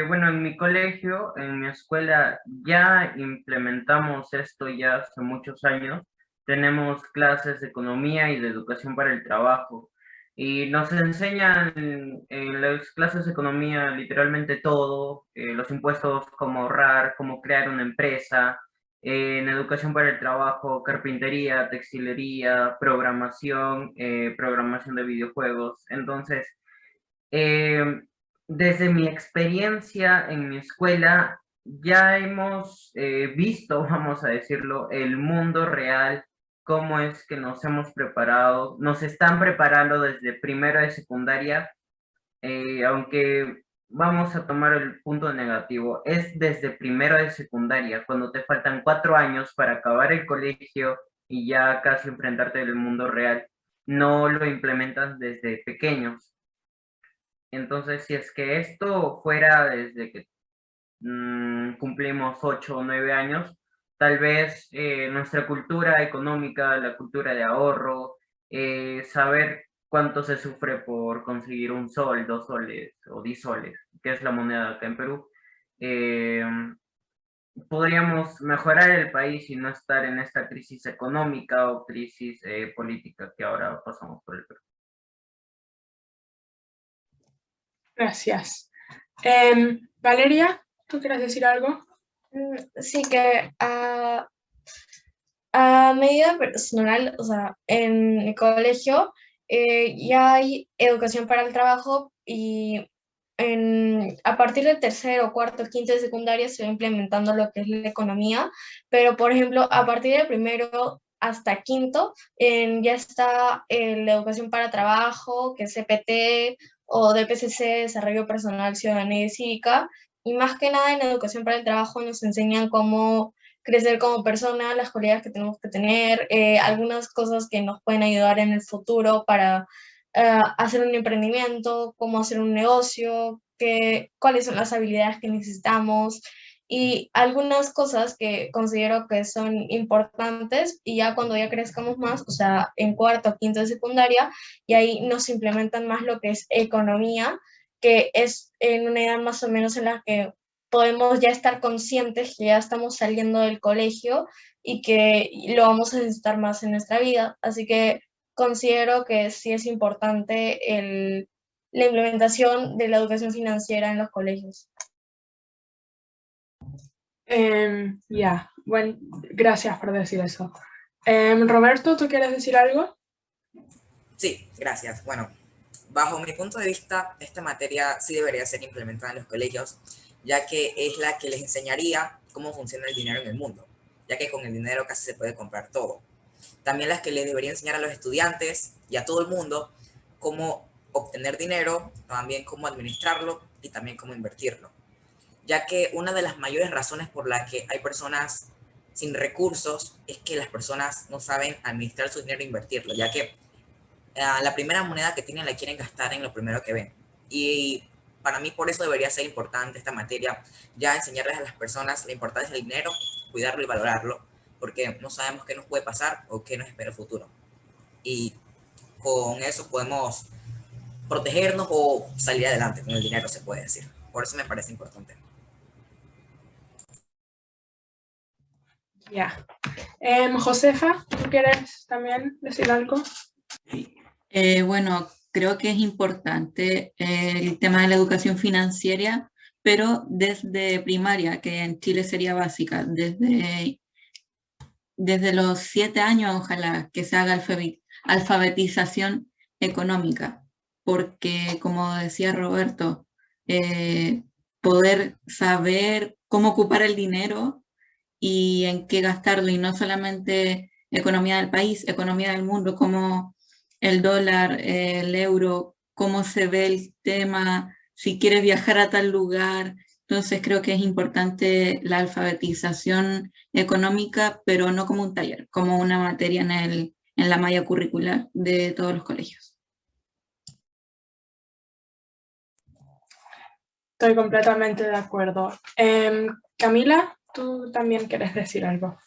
bueno, en mi colegio, en mi escuela, ya implementamos esto ya hace muchos años. Tenemos clases de economía y de educación para el trabajo. Y nos enseñan en las clases de economía literalmente todo, los impuestos, cómo ahorrar, cómo crear una empresa, en educación para el trabajo, carpintería, textilería, programación de videojuegos. Entonces, eh, desde mi experiencia en mi escuela, ya hemos visto, vamos a decirlo, el mundo real, cómo es que nos hemos preparado, nos están preparando desde primero de secundaria, aunque vamos a tomar el punto negativo, es desde primero de secundaria, cuando te faltan 4 años para acabar el colegio y ya casi enfrentarte al mundo real, no lo implementas desde pequeños. Entonces, si es que esto fuera desde que cumplimos 8 o 9 años, tal vez nuestra cultura económica, la cultura de ahorro, saber cuánto se sufre por conseguir un sol, 2 soles o 10 soles, que es la moneda acá en Perú, eh, podríamos mejorar el país y no estar en esta crisis económica o crisis política que ahora pasamos por el Perú. Gracias. Valeria, ¿tú quieres decir algo? Sí, que a medida personal, o sea, en el colegio ya hay educación para el trabajo y a partir del tercero, cuarto, quinto de secundaria se va implementando lo que es la economía, pero por ejemplo, a partir del primero hasta quinto ya está la educación para trabajo, que es CPT o DPCC, Desarrollo Personal, Ciudadanía y Cívica, y más que nada en educación para el trabajo nos enseñan cómo crecer como persona, las cualidades que tenemos que tener, algunas cosas que nos pueden ayudar en el futuro para hacer un emprendimiento, cómo hacer un negocio, cuáles son las habilidades que necesitamos y algunas cosas que considero que son importantes y ya cuando ya crezcamos más, o sea, en cuarto o quinto de secundaria, y ahí nos implementan más lo que es economía, que es en una edad más o menos en la que podemos ya estar conscientes que ya estamos saliendo del colegio y que lo vamos a necesitar más en nuestra vida. Así que considero que sí es importante la implementación de la educación financiera en los colegios. Ya, bueno, gracias por decir eso. Roberto, ¿tú quieres decir algo? Sí, gracias. Bueno, bajo mi punto de vista, esta materia sí debería ser implementada en los colegios, ya que es la que les enseñaría cómo funciona el dinero en el mundo, ya que con el dinero casi se puede comprar todo. También las que les debería enseñar a los estudiantes y a todo el mundo cómo obtener dinero, también cómo administrarlo y también cómo invertirlo, ya que una de las mayores razones por las que hay personas sin recursos es que las personas no saben administrar su dinero e invertirlo, ya que la primera moneda que tienen la quieren gastar en lo primero que ven. Y para mí por eso debería ser importante esta materia, ya enseñarles a las personas la importancia del dinero, cuidarlo y valorarlo, porque no sabemos qué nos puede pasar o qué nos espera el futuro. Y con eso podemos protegernos o salir adelante con el dinero, se puede decir. Por eso me parece importante. Ya. Josefa, ¿tú quieres también decir algo? Bueno, creo que es importante el tema de la educación financiera, pero desde primaria, que en Chile sería básica, desde los 7 años, ojalá que se haga alfabetización económica, porque como decía Roberto, poder saber cómo ocupar el dinero y en qué gastarlo, y no solamente economía del país, economía del mundo, como el dólar, el euro, cómo se ve el tema, si quieres viajar a tal lugar. Entonces creo que es importante la alfabetización económica, pero no como un taller, como una materia en la malla curricular de todos los colegios. Estoy completamente de acuerdo. Camila, tú también quieres decir algo.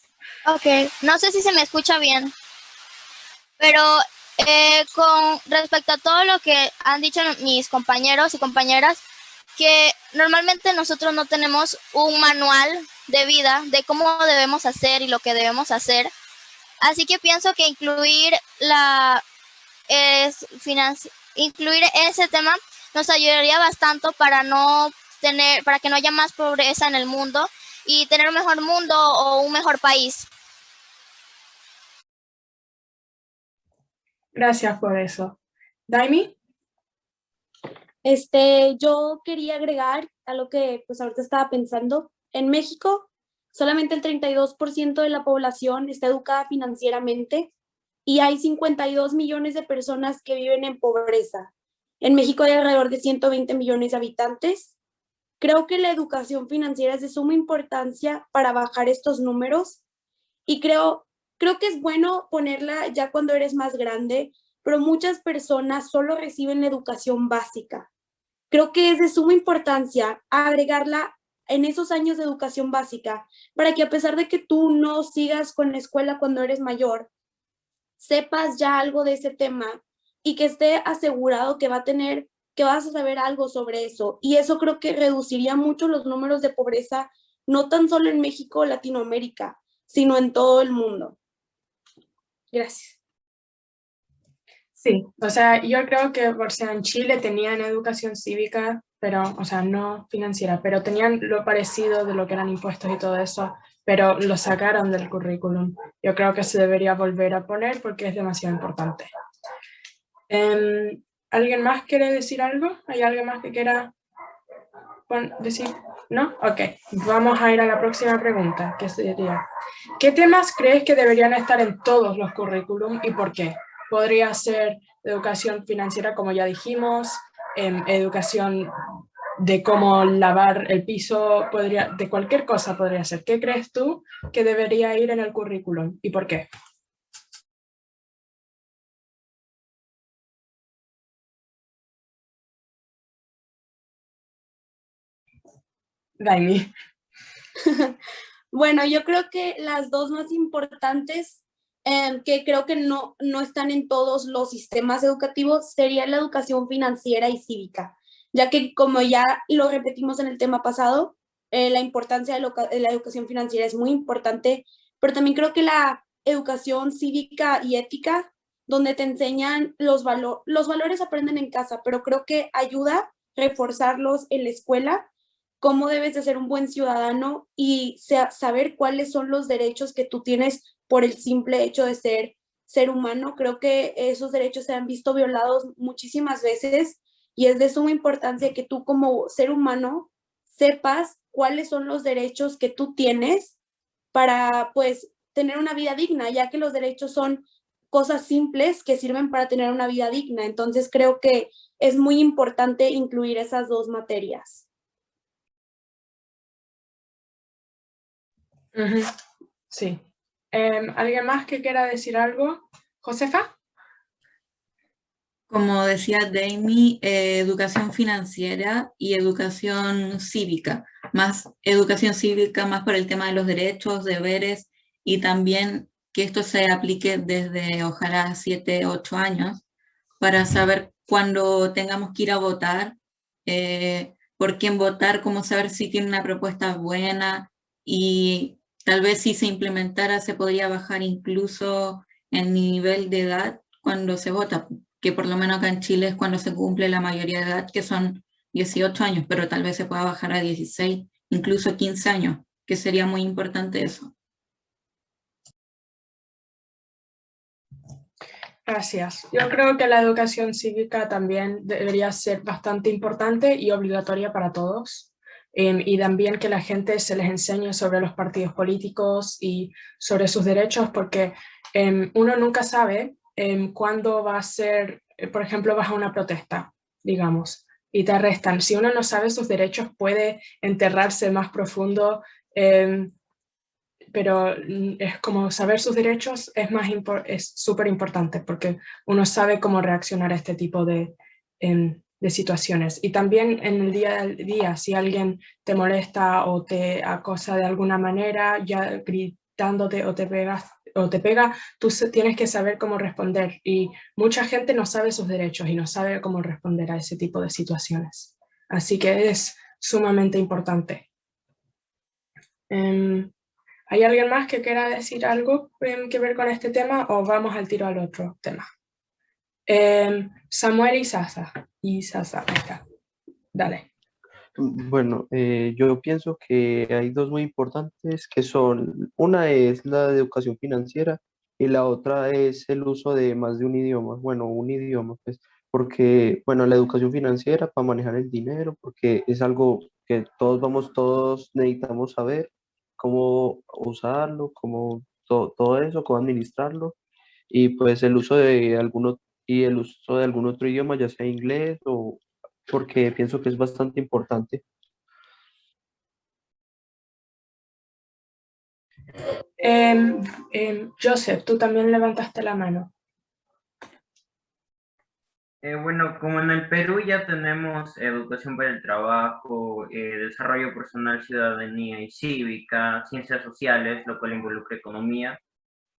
Ok, no sé si se me escucha bien, pero Con respecto a todo lo que han dicho mis compañeros y compañeras, que normalmente nosotros no tenemos un manual de vida de cómo debemos hacer y lo que debemos hacer. Así que pienso que incluir ese tema nos ayudaría bastante para que no haya más pobreza en el mundo y tener un mejor mundo o un mejor país. Gracias por eso. Daimi. Yo quería agregar a lo que pues ahorita estaba pensando. En México, solamente el 32% de la población está educada financieramente y hay 52 millones de personas que viven en pobreza. En México hay alrededor de 120 millones de habitantes. Creo que la educación financiera es de suma importancia para bajar estos números y creo que es bueno ponerla ya cuando eres más grande, pero muchas personas solo reciben la educación básica. Creo que es de suma importancia agregarla en esos años de educación básica para que a pesar de que tú no sigas con la escuela cuando eres mayor, sepas ya algo de ese tema y que esté asegurado que vas a saber algo sobre eso. Y eso creo que reduciría mucho los números de pobreza, no tan solo en México o Latinoamérica, sino en todo el mundo. Gracias. Sí, o sea, yo creo que, o sea, en Chile tenían educación cívica, pero, o sea, no financiera, pero tenían lo parecido de lo que eran impuestos y todo eso, pero lo sacaron del currículum. Yo creo que se debería volver a poner porque es demasiado importante. ¿Alguien más quiere decir algo? ¿Hay alguien más que quiera decir? ¿No? Ok, vamos a ir a la próxima pregunta, que sería, ¿qué temas crees que deberían estar en todos los currículum y por qué? Podría ser educación financiera, como ya dijimos, educación de cómo lavar el piso, de cualquier cosa podría ser. ¿Qué crees tú que debería ir en el currículum y por qué? Daimi. Bueno, yo creo que las dos más importantes, que creo que no están en todos los sistemas educativos, sería la educación financiera y cívica, ya que como ya lo repetimos en el tema pasado, la importancia de la educación financiera es muy importante, pero también creo que la educación cívica y ética, donde te enseñan los valores aprenden en casa, pero creo que ayuda a reforzarlos en la escuela, cómo debes de ser un buen ciudadano y saber cuáles son los derechos que tú tienes por el simple hecho de ser humano. Creo que esos derechos se han visto violados muchísimas veces y es de suma importancia que tú como ser humano sepas cuáles son los derechos que tú tienes para pues tener una vida digna, ya que los derechos son cosas simples que sirven para tener una vida digna. Entonces creo que es muy importante incluir esas dos materias. Sí. ¿Alguien más que quiera decir algo? ¿Josefa? Como decía Daimi, educación financiera y educación cívica. Más educación cívica, más por el tema de los derechos, deberes y también que esto se aplique desde ojalá 7, 8 años para saber cuándo tengamos que ir a votar, por quién votar, cómo saber si tiene una propuesta buena y tal vez si se implementara se podría bajar incluso el nivel de edad cuando se vota, que por lo menos acá en Chile es cuando se cumple la mayoría de edad, que son 18 años, pero tal vez se pueda bajar a 16, incluso 15 años, que sería muy importante eso. Gracias. Yo creo que la educación cívica también debería ser bastante importante y obligatoria para todos. Y también que la gente se les enseñe sobre los partidos políticos y sobre sus derechos, porque uno nunca sabe cuándo va a ser, por ejemplo, vas a una protesta, digamos, y te arrestan. Si uno no sabe sus derechos, puede enterrarse más profundo, pero es como saber sus derechos es súper importante, porque uno sabe cómo reaccionar a este tipo de situaciones. Y también en el día a día, si alguien te molesta o te acosa de alguna manera, ya gritándote o te pegas, o te pega, tú tienes que saber cómo responder. Y mucha gente no sabe sus derechos y no sabe cómo responder a ese tipo de situaciones. Así que es sumamente importante. ¿Hay alguien más que quiera decir algo que ver con este tema o vamos al tiro al otro tema? Samuel y Sasa. Ahí está. Dale. Bueno, yo pienso que hay dos muy importantes que son, una es la de educación financiera y la otra es el uso de más de un idioma, bueno, un idioma, pues, porque, bueno, la educación financiera para manejar el dinero, porque es algo que todos necesitamos saber cómo usarlo, cómo todo eso, cómo administrarlo, y pues el uso de algún otro idioma, ya sea inglés o porque pienso que es bastante importante. Joseph, tú también levantaste la mano. Bueno, como en el Perú ya tenemos educación para el trabajo, desarrollo personal, ciudadanía y cívica, ciencias sociales, lo cual involucra economía.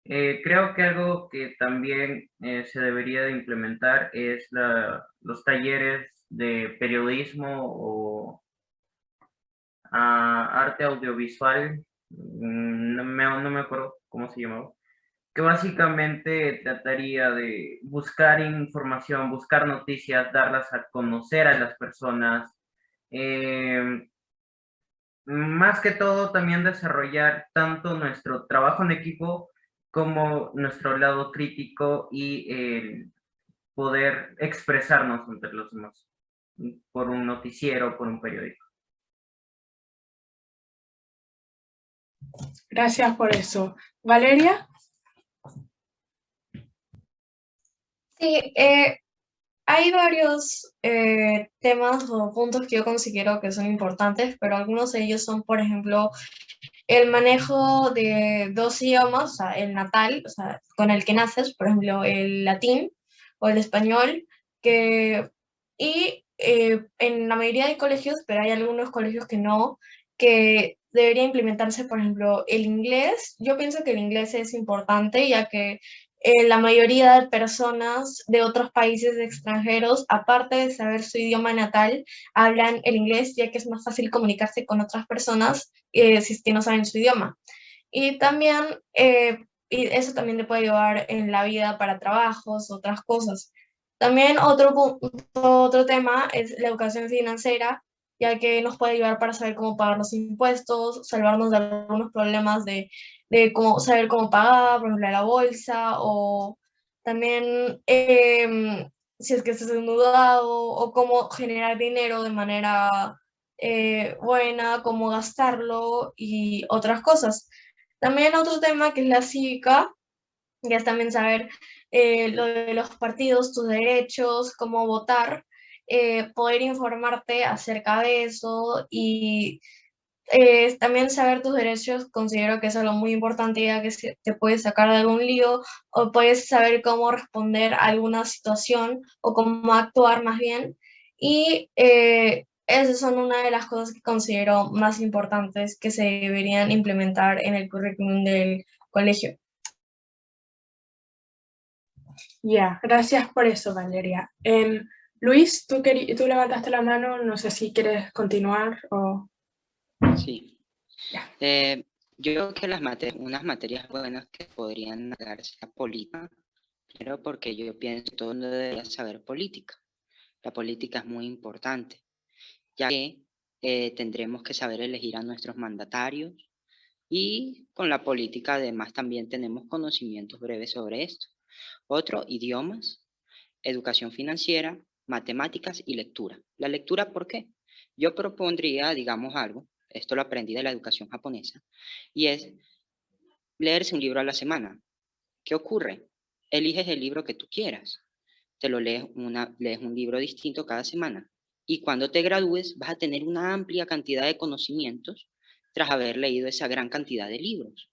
Creo que algo que también se debería de implementar es los talleres de periodismo o arte audiovisual, no me acuerdo cómo se llamaba, que básicamente trataría de buscar información, buscar noticias, darlas a conocer a las personas. Más que todo, también desarrollar tanto nuestro trabajo en equipo como nuestro lado crítico y poder expresarnos entre los demás por un noticiero, por un periódico. Gracias por eso. Valeria. Sí, hay varios temas o puntos que yo considero que son importantes, pero algunos de ellos son, por ejemplo, el manejo de dos idiomas, o sea, el natal, o sea, con el que naces, por ejemplo, el latín o el español, y en la mayoría de colegios, pero hay algunos colegios que no, que debería implementarse, por ejemplo, el inglés. Yo pienso que el inglés es importante, ya que la mayoría de personas de otros países extranjeros, aparte de saber su idioma natal, hablan el inglés, ya que es más fácil comunicarse con otras personas si es que no saben su idioma. Y también, y eso también te puede ayudar en la vida para trabajos, otras cosas. También otro tema es la educación financiera, ya que nos puede ayudar para saber cómo pagar los impuestos, salvarnos de algunos problemas de cómo saber cómo pagar, por ejemplo, la bolsa, o también si es que estás endeudado, o cómo generar dinero de manera buena, cómo gastarlo y otras cosas. También otro tema que es la cívica, que es también saber lo de los partidos, tus derechos, cómo votar, poder informarte acerca de eso y también saber tus derechos considero que es algo muy importante, ya que te puedes sacar de algún lío o puedes saber cómo responder a alguna situación o cómo actuar más bien. Y esas son una de las cosas que considero más importantes que se deberían implementar en el currículum del colegio. Ya, gracias por eso, Valeria. Luis, tú levantaste la mano, no sé si quieres continuar o... Sí. Yo creo que unas materias buenas que podrían darse a política, pero porque yo pienso que todo el mundo debería saber política. La política es muy importante, ya que tendremos que saber elegir a nuestros mandatarios y con la política además también tenemos conocimientos breves sobre esto. Otro, idiomas, educación financiera, matemáticas y lectura. La lectura, ¿por qué? Yo propondría, digamos algo, esto lo aprendí de la educación japonesa, y es leerse un libro a la semana. ¿Qué ocurre? Eliges el libro que tú quieras. Te lo lees un libro distinto cada semana. Y cuando te gradúes vas a tener una amplia cantidad de conocimientos tras haber leído esa gran cantidad de libros.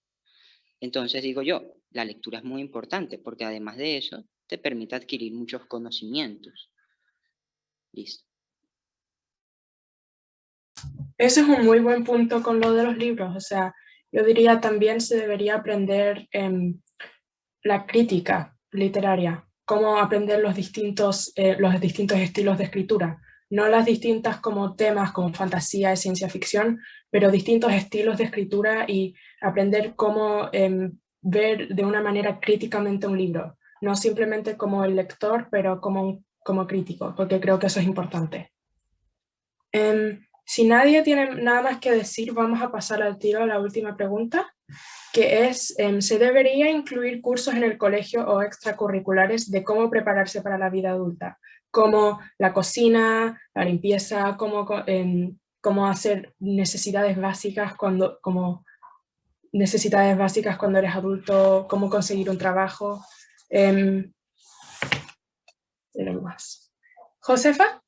Entonces digo yo, la lectura es muy importante porque además de eso te permite adquirir muchos conocimientos. Listo. Ese es un muy buen punto con lo de los libros, o sea, yo diría también se debería aprender la crítica literaria, cómo aprender los distintos estilos de escritura, no las distintas como temas como fantasía y ciencia ficción, pero distintos estilos de escritura y aprender cómo ver de una manera críticamente un libro, no simplemente como el lector, pero como crítico, porque creo que eso es importante. Si nadie tiene nada más que decir, vamos a pasar al tiro a la última pregunta, que es, ¿se debería incluir cursos en el colegio o extracurriculares de cómo prepararse para la vida adulta? Como la cocina, la limpieza, cómo hacer necesidades básicas como necesidades básicas cuando eres adulto, cómo conseguir un trabajo. Más. ¿Josefa?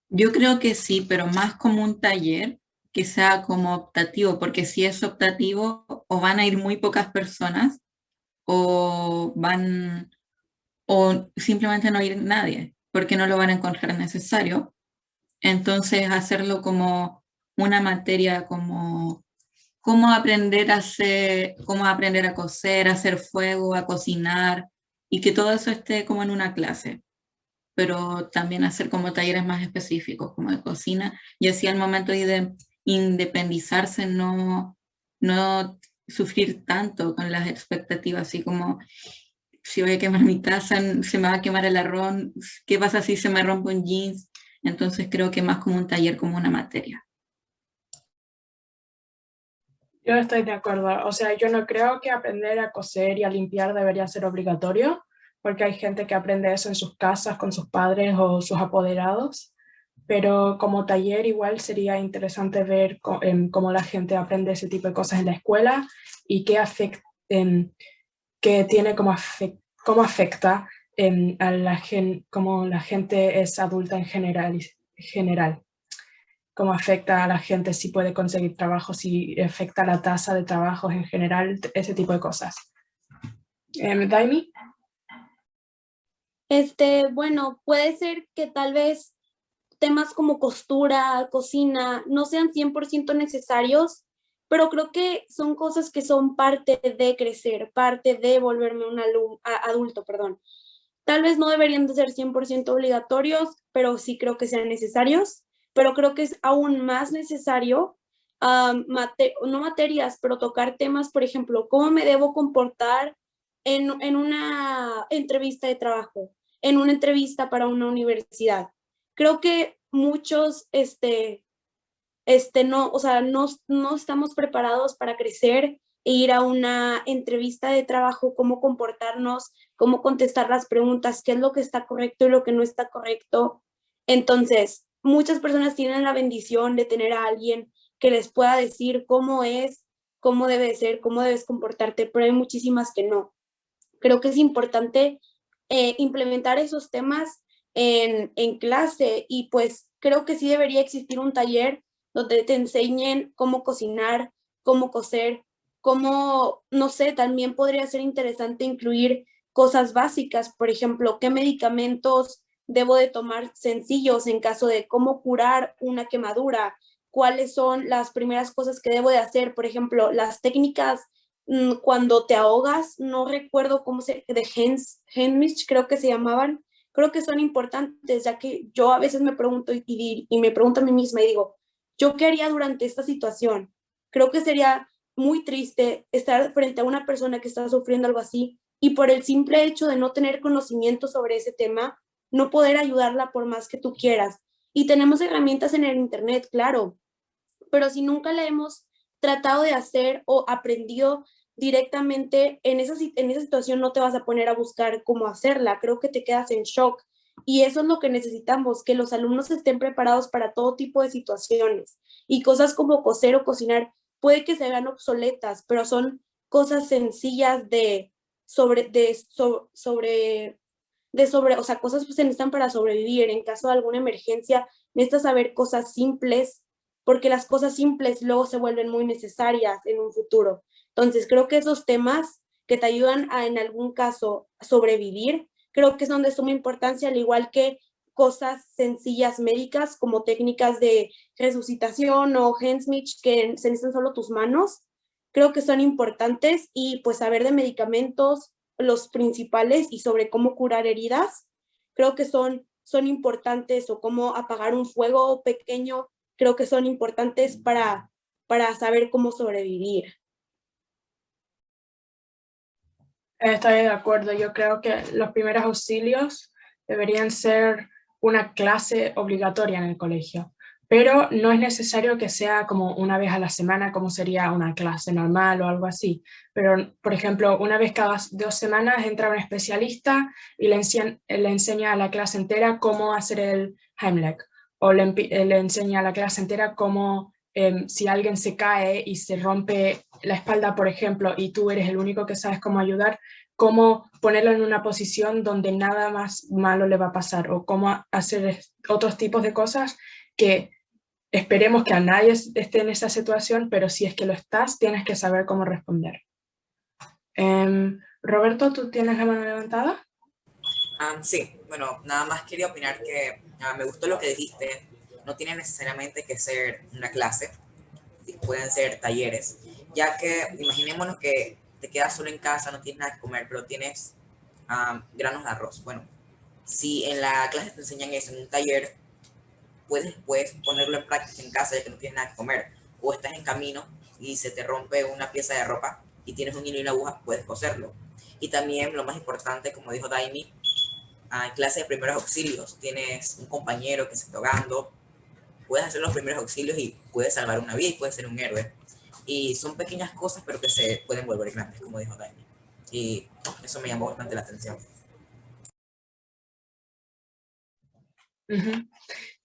Yo creo que sí, pero más como un taller que sea como optativo, porque si es optativo, o van a ir muy pocas personas, o simplemente no ir nadie, porque no lo van a encontrar necesario. Entonces, hacerlo como una materia como cómo aprender a coser, a hacer fuego, a cocinar, y que todo eso esté como en una clase, pero también hacer como talleres más específicos, como de cocina, y así al momento de independizarse no sufrir tanto con las expectativas, así como si voy a quemar mi taza, se me va a quemar el arroz, ¿qué pasa si se me rompe un jeans? Entonces creo que más como un taller, como una materia. Yo estoy de acuerdo, o sea, yo no creo que aprender a coser y a limpiar debería ser obligatorio, porque hay gente que aprende eso en sus casas con sus padres o sus apoderados, pero como taller igual sería interesante ver cómo la gente aprende ese tipo de cosas en la escuela y qué tiene cómo afecta a cómo la gente es adulta en general. Cómo afecta a la gente, si puede conseguir trabajo, si afecta la tasa de trabajos en general, ese tipo de cosas. Daimi. Bueno, puede ser que tal vez temas como costura, cocina, no sean 100% necesarios, pero creo que son cosas que son parte de crecer, parte de volverme un adulto, perdón. Tal vez no deberían de ser 100% obligatorios, pero sí creo que sean necesarios, pero creo que es aún más necesario, no materias, pero tocar temas, por ejemplo, cómo me debo comportar en una entrevista de trabajo, en una entrevista para una universidad. Creo que muchos, no, o sea, no estamos preparados para crecer e ir a una entrevista de trabajo, cómo comportarnos, cómo contestar las preguntas, qué es lo que está correcto y lo que no está correcto. Entonces, muchas personas tienen la bendición de tener a alguien que les pueda decir cómo es, cómo debe ser, cómo debes comportarte, pero hay muchísimas que no. Creo que es importante implementar esos temas en clase y pues creo que sí debería existir un taller donde te enseñen cómo cocinar, cómo coser, cómo, no sé, también podría ser interesante incluir cosas básicas, por ejemplo, qué medicamentos debo de tomar sencillos en caso de cómo curar una quemadura, cuáles son las primeras cosas que debo de hacer, por ejemplo, las técnicas cuando te ahogas, no recuerdo cómo de Heimlich creo que se llamaban, creo que son importantes, ya que yo a veces me pregunto y me pregunto a mí misma y digo, ¿yo qué haría durante esta situación? Creo que sería muy triste estar frente a una persona que está sufriendo algo así y por el simple hecho de no tener conocimiento sobre ese tema, no poder ayudarla por más que tú quieras. Y tenemos herramientas en el internet, claro, pero si nunca la hemos tratado de hacer o aprendido directamente en esa situación, no te vas a poner a buscar cómo hacerla, creo que te quedas en shock. Y eso es lo que necesitamos, que los alumnos estén preparados para todo tipo de situaciones. Y cosas como coser o cocinar puede que se hagan obsoletas, pero son cosas sencillas o sea, cosas que se necesitan para sobrevivir. En caso de alguna emergencia, necesitas saber cosas simples, porque las cosas simples luego se vuelven muy necesarias en un futuro. Entonces, creo que esos temas que te ayudan a, en algún caso, sobrevivir, creo que son de suma importancia, al igual que cosas sencillas médicas como técnicas de resucitación o Heimlich que se necesitan solo tus manos. creo que son importantes, y pues saber de medicamentos, los principales, y sobre cómo curar heridas, creo que son importantes, o cómo apagar un fuego pequeño, creo que son importantes para saber cómo sobrevivir. Estoy de acuerdo. Yo creo que los primeros auxilios deberían ser una clase obligatoria en el colegio, pero no es necesario que sea como una vez a la semana, como sería una clase normal o algo así. Pero, por ejemplo, una vez cada 2 semanas entra un especialista y le enseña a la clase entera cómo hacer el Heimlich, o le enseña a la clase entera cómo, si alguien se cae y se rompe la espalda, por ejemplo, y tú eres el único que sabes cómo ayudar, cómo ponerlo en una posición donde nada más malo le va a pasar, o cómo hacer otros tipos de cosas que esperemos que a nadie esté en esa situación, pero si es que lo estás, tienes que saber cómo responder. Roberto, ¿tú tienes la mano levantada? Sí, bueno, nada más quería opinar que me gustó lo que dijiste. No tiene necesariamente que ser una clase, pueden ser talleres, ya que imaginémonos que te quedas solo en casa, no tienes nada que comer, pero tienes granos de arroz. Bueno, si en la clase te enseñan eso, en un taller, puedes después ponerlo en práctica en casa ya que no tienes nada que comer, o estás en camino y se te rompe una pieza de ropa y tienes un hilo y una aguja, puedes coserlo. Y también lo más importante, como dijo Daimi, en clase de primeros auxilios, tienes un compañero que se está ahogando, puedes hacer los primeros auxilios y puedes salvar una vida y puedes ser un héroe. Y son pequeñas cosas, pero que se pueden volver grandes, como dijo Daimi. Y eso me llamó bastante la atención.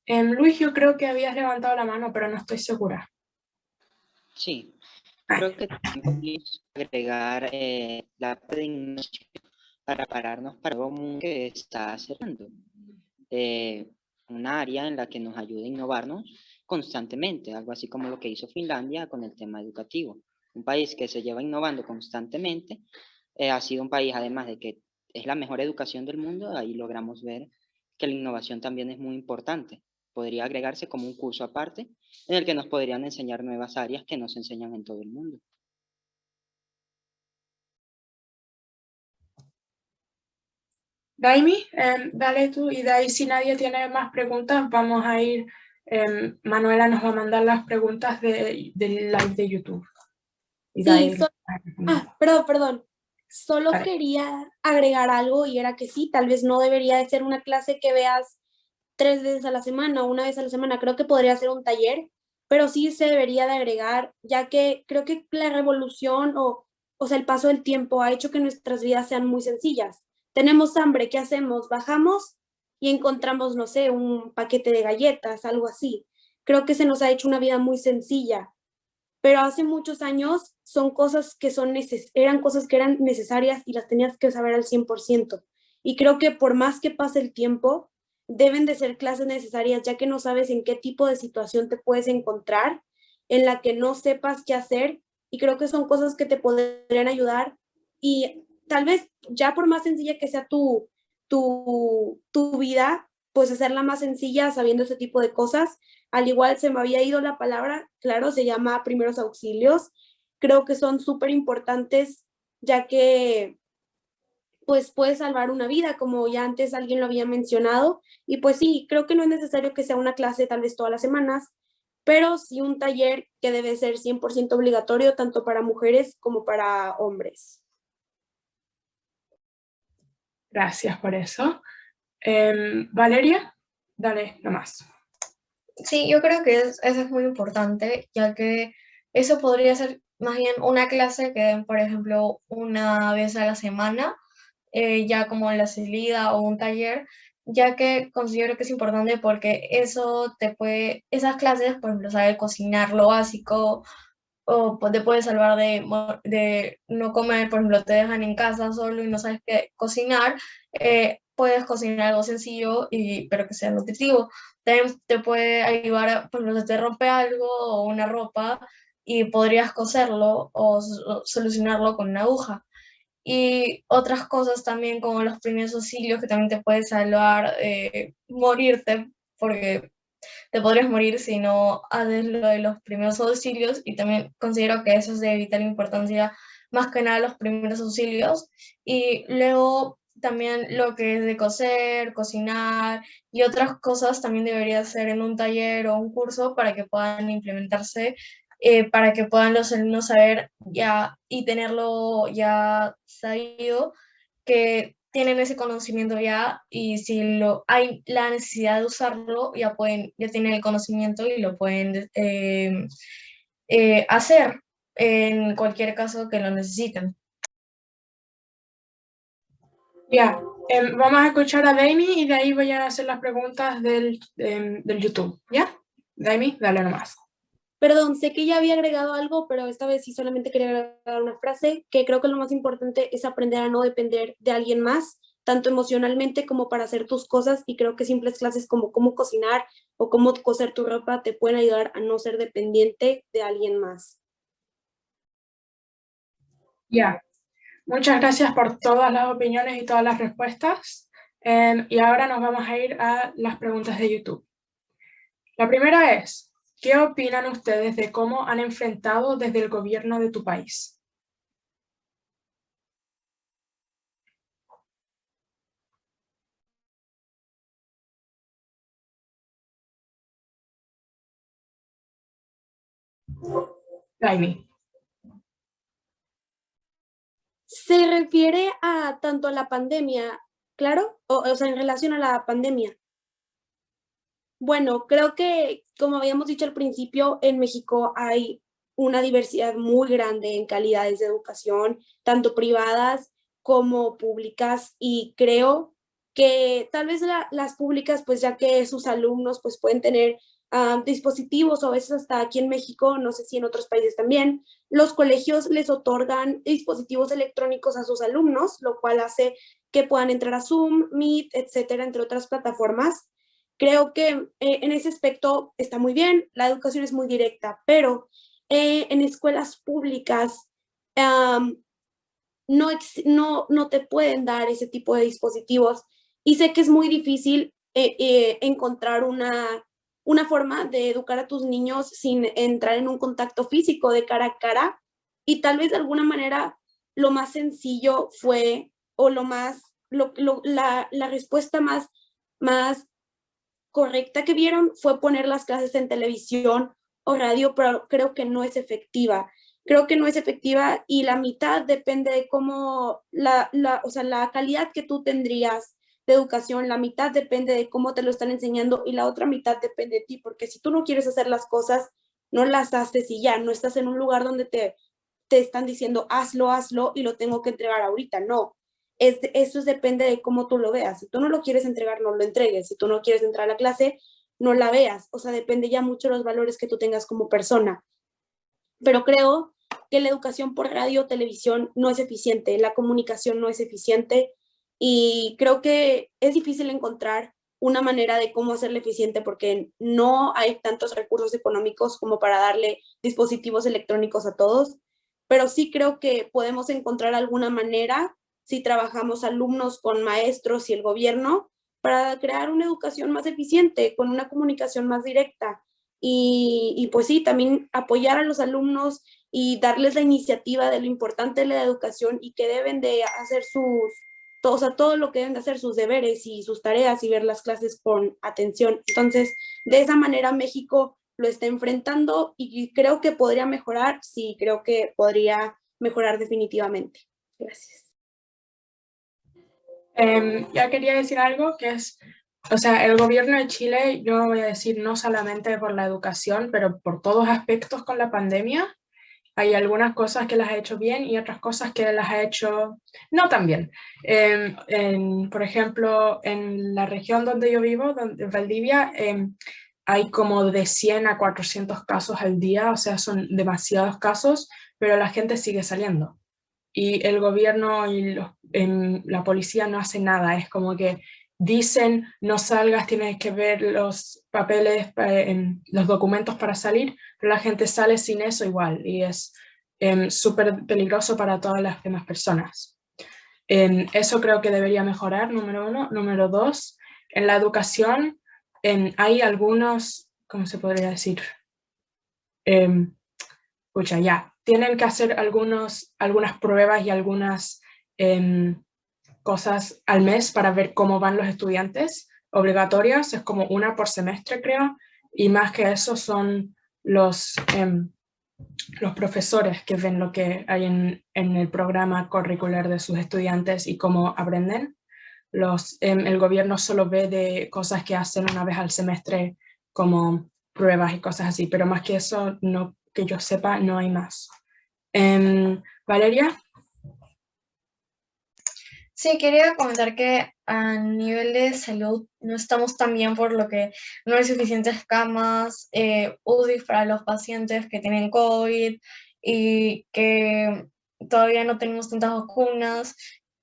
Luis, yo creo que habías levantado la mano, pero no estoy segura. Sí, creo que podemos agregar la predicción para pararnos para algo que está cerrando. Un área en la que nos ayude a innovarnos constantemente, algo así como lo que hizo Finlandia con el tema educativo. Un país que se lleva innovando constantemente, ha sido un país, además de que es la mejor educación del mundo, ahí logramos ver que la innovación también es muy importante. Podría agregarse como un curso aparte en el que nos podrían enseñar nuevas áreas que no se enseñan en todo el mundo. Daimi, dale tú, y de ahí si nadie tiene más preguntas, vamos a ir, Manuela nos va a mandar las preguntas del live de YouTube. Y de ahí Perdón. Solo quería agregar algo, y era que sí, tal vez no debería de ser una clase que veas 3 veces a la semana o una vez a la semana, creo que podría ser un taller, pero sí se debería de agregar, ya que creo que la revolución o sea, el paso del tiempo ha hecho que nuestras vidas sean muy sencillas. Tenemos hambre, ¿qué hacemos? Bajamos y encontramos, no sé, un paquete de galletas, algo así. Creo que se nos ha hecho una vida muy sencilla, pero hace muchos años son cosas que eran cosas que eran necesarias y las tenías que saber al 100%. Y creo que por más que pase el tiempo, deben de ser clases necesarias, ya que no sabes en qué tipo de situación te puedes encontrar, en la que no sepas qué hacer, y creo que son cosas que te podrían ayudar, y tal vez ya por más sencilla que sea tu vida, pues hacerla más sencilla sabiendo ese tipo de cosas. Al igual se me había ido la palabra, claro, se llama primeros auxilios. Creo que son súper importantes, ya que pues puede salvar una vida, como ya antes alguien lo había mencionado. Y pues sí, creo que no es necesario que sea una clase tal vez todas las semanas, pero sí un taller que debe ser 100% obligatorio, tanto para mujeres como para hombres. Gracias por eso. Valeria, dale, nomás. Sí, yo creo que eso es muy importante, ya que eso podría ser más bien una clase que den, por ejemplo, una vez a la semana, ya como en la salida o un taller, ya que considero que es importante porque eso esas clases, por ejemplo, saber cocinar lo básico, o te puede salvar de no comer, por ejemplo, te dejan en casa solo y no sabes qué cocinar, puedes cocinar algo sencillo, pero que sea nutritivo. También te puede ayudar, por ejemplo, si te rompe algo o una ropa y podrías coserlo o solucionarlo con una aguja. Y otras cosas también como los primeros auxilios que también te puede salvar morirte, porque te podrías morir si no haces lo de los primeros auxilios, y también considero que eso es de vital importancia, más que nada los primeros auxilios, y luego también lo que es de coser, cocinar y otras cosas también debería ser en un taller o un curso para que puedan implementarse, para que puedan los alumnos saber ya y tenerlo ya sabido, que tienen ese conocimiento ya, y si hay la necesidad de usarlo, ya tienen el conocimiento y lo pueden hacer en cualquier caso que lo necesiten. Ya, vamos a escuchar a Daimi y de ahí voy a hacer las preguntas del YouTube, ¿ya? Daimi, dale nomás. Perdón, sé que ya había agregado algo, pero esta vez sí solamente quería agregar una frase, que creo que lo más importante es aprender a no depender de alguien más, tanto emocionalmente como para hacer tus cosas, y creo que simples clases como cómo cocinar o cómo coser tu ropa te pueden ayudar a no ser dependiente de alguien más. Ya, muchas gracias por todas las opiniones y todas las respuestas. Y ahora nos vamos a ir a las preguntas de YouTube. La primera es, ¿qué opinan ustedes de cómo han enfrentado desde el gobierno de tu país? Daimi. Se refiere a tanto a la pandemia, claro, o sea, en relación a la pandemia. Bueno, creo que, como habíamos dicho al principio, en México hay una diversidad muy grande en calidades de educación, tanto privadas como públicas, y creo que tal vez las públicas, pues ya que sus alumnos pues pueden tener dispositivos, o a veces hasta aquí en México, no sé si en otros países también, los colegios les otorgan dispositivos electrónicos a sus alumnos, lo cual hace que puedan entrar a Zoom, Meet, etcétera, entre otras plataformas. Creo que en ese aspecto está muy bien, la educación es muy directa, pero en escuelas públicas no te pueden dar ese tipo de dispositivos, y sé que es muy difícil encontrar una forma de educar a tus niños sin entrar en un contacto físico de cara a cara, y tal vez de alguna manera lo más sencillo fue, o la respuesta más correcta que vieron fue poner las clases en televisión o radio, pero creo que no es efectiva. Creo que no es efectiva, y la mitad depende de cómo, o sea, la calidad que tú tendrías de educación, la mitad depende de cómo te lo están enseñando, y la otra mitad depende de ti, porque si tú no quieres hacer las cosas, no las haces y ya, no estás en un lugar donde te están diciendo hazlo y lo tengo que entregar ahorita, no. Eso depende de cómo tú lo veas. Si tú no lo quieres entregar, no lo entregues. Si tú no quieres entrar a la clase, no la veas. O sea, depende ya mucho de los valores que tú tengas como persona. Pero creo que la educación por radio o televisión no es eficiente, la comunicación no es eficiente, y creo que es difícil encontrar una manera de cómo hacerla eficiente, porque no hay tantos recursos económicos como para darle dispositivos electrónicos a todos, pero sí creo que podemos encontrar alguna manera si trabajamos alumnos con maestros y el gobierno para crear una educación más eficiente, con una comunicación más directa. Y pues sí, también apoyar a los alumnos y darles la iniciativa de lo importante de la educación, y que deben de hacer todo lo que deben de hacer, sus deberes y sus tareas, y ver las clases con atención. Entonces, de esa manera México lo está enfrentando, y creo que podría mejorar, sí, creo que podría mejorar definitivamente. Gracias. Ya quería decir algo que es, o sea, el gobierno de Chile, yo voy a decir no solamente por la educación, pero por todos aspectos con la pandemia. Hay algunas cosas que las ha hecho bien y otras cosas que las ha hecho no tan bien. Por ejemplo, en la región donde yo vivo, en Valdivia, hay como de 100 a 400 casos al día, o sea, son demasiados casos, pero la gente sigue saliendo. Y el gobierno y la policía no hacen nada, es como que dicen no salgas, tienes que ver los papeles, los documentos para salir, pero la gente sale sin eso igual, y es súper peligroso para todas las demás personas. Eso creo que debería mejorar, número 1. Número 2, en la educación hay algunos, ¿cómo se podría decir? Tienen que hacer algunas pruebas y algunas cosas al mes para ver cómo van los estudiantes obligatorias, es como una por semestre creo, y más que eso son los profesores que ven lo que hay en el programa curricular de sus estudiantes y cómo aprenden. El gobierno solo ve de cosas que hacen una vez al semestre como pruebas y cosas así, pero más que eso, no, que yo sepa, no hay más. Valeria. Sí, quería comentar que a nivel de salud no estamos tan bien por lo que no hay suficientes camas, UCI para los pacientes que tienen COVID y que todavía no tenemos tantas vacunas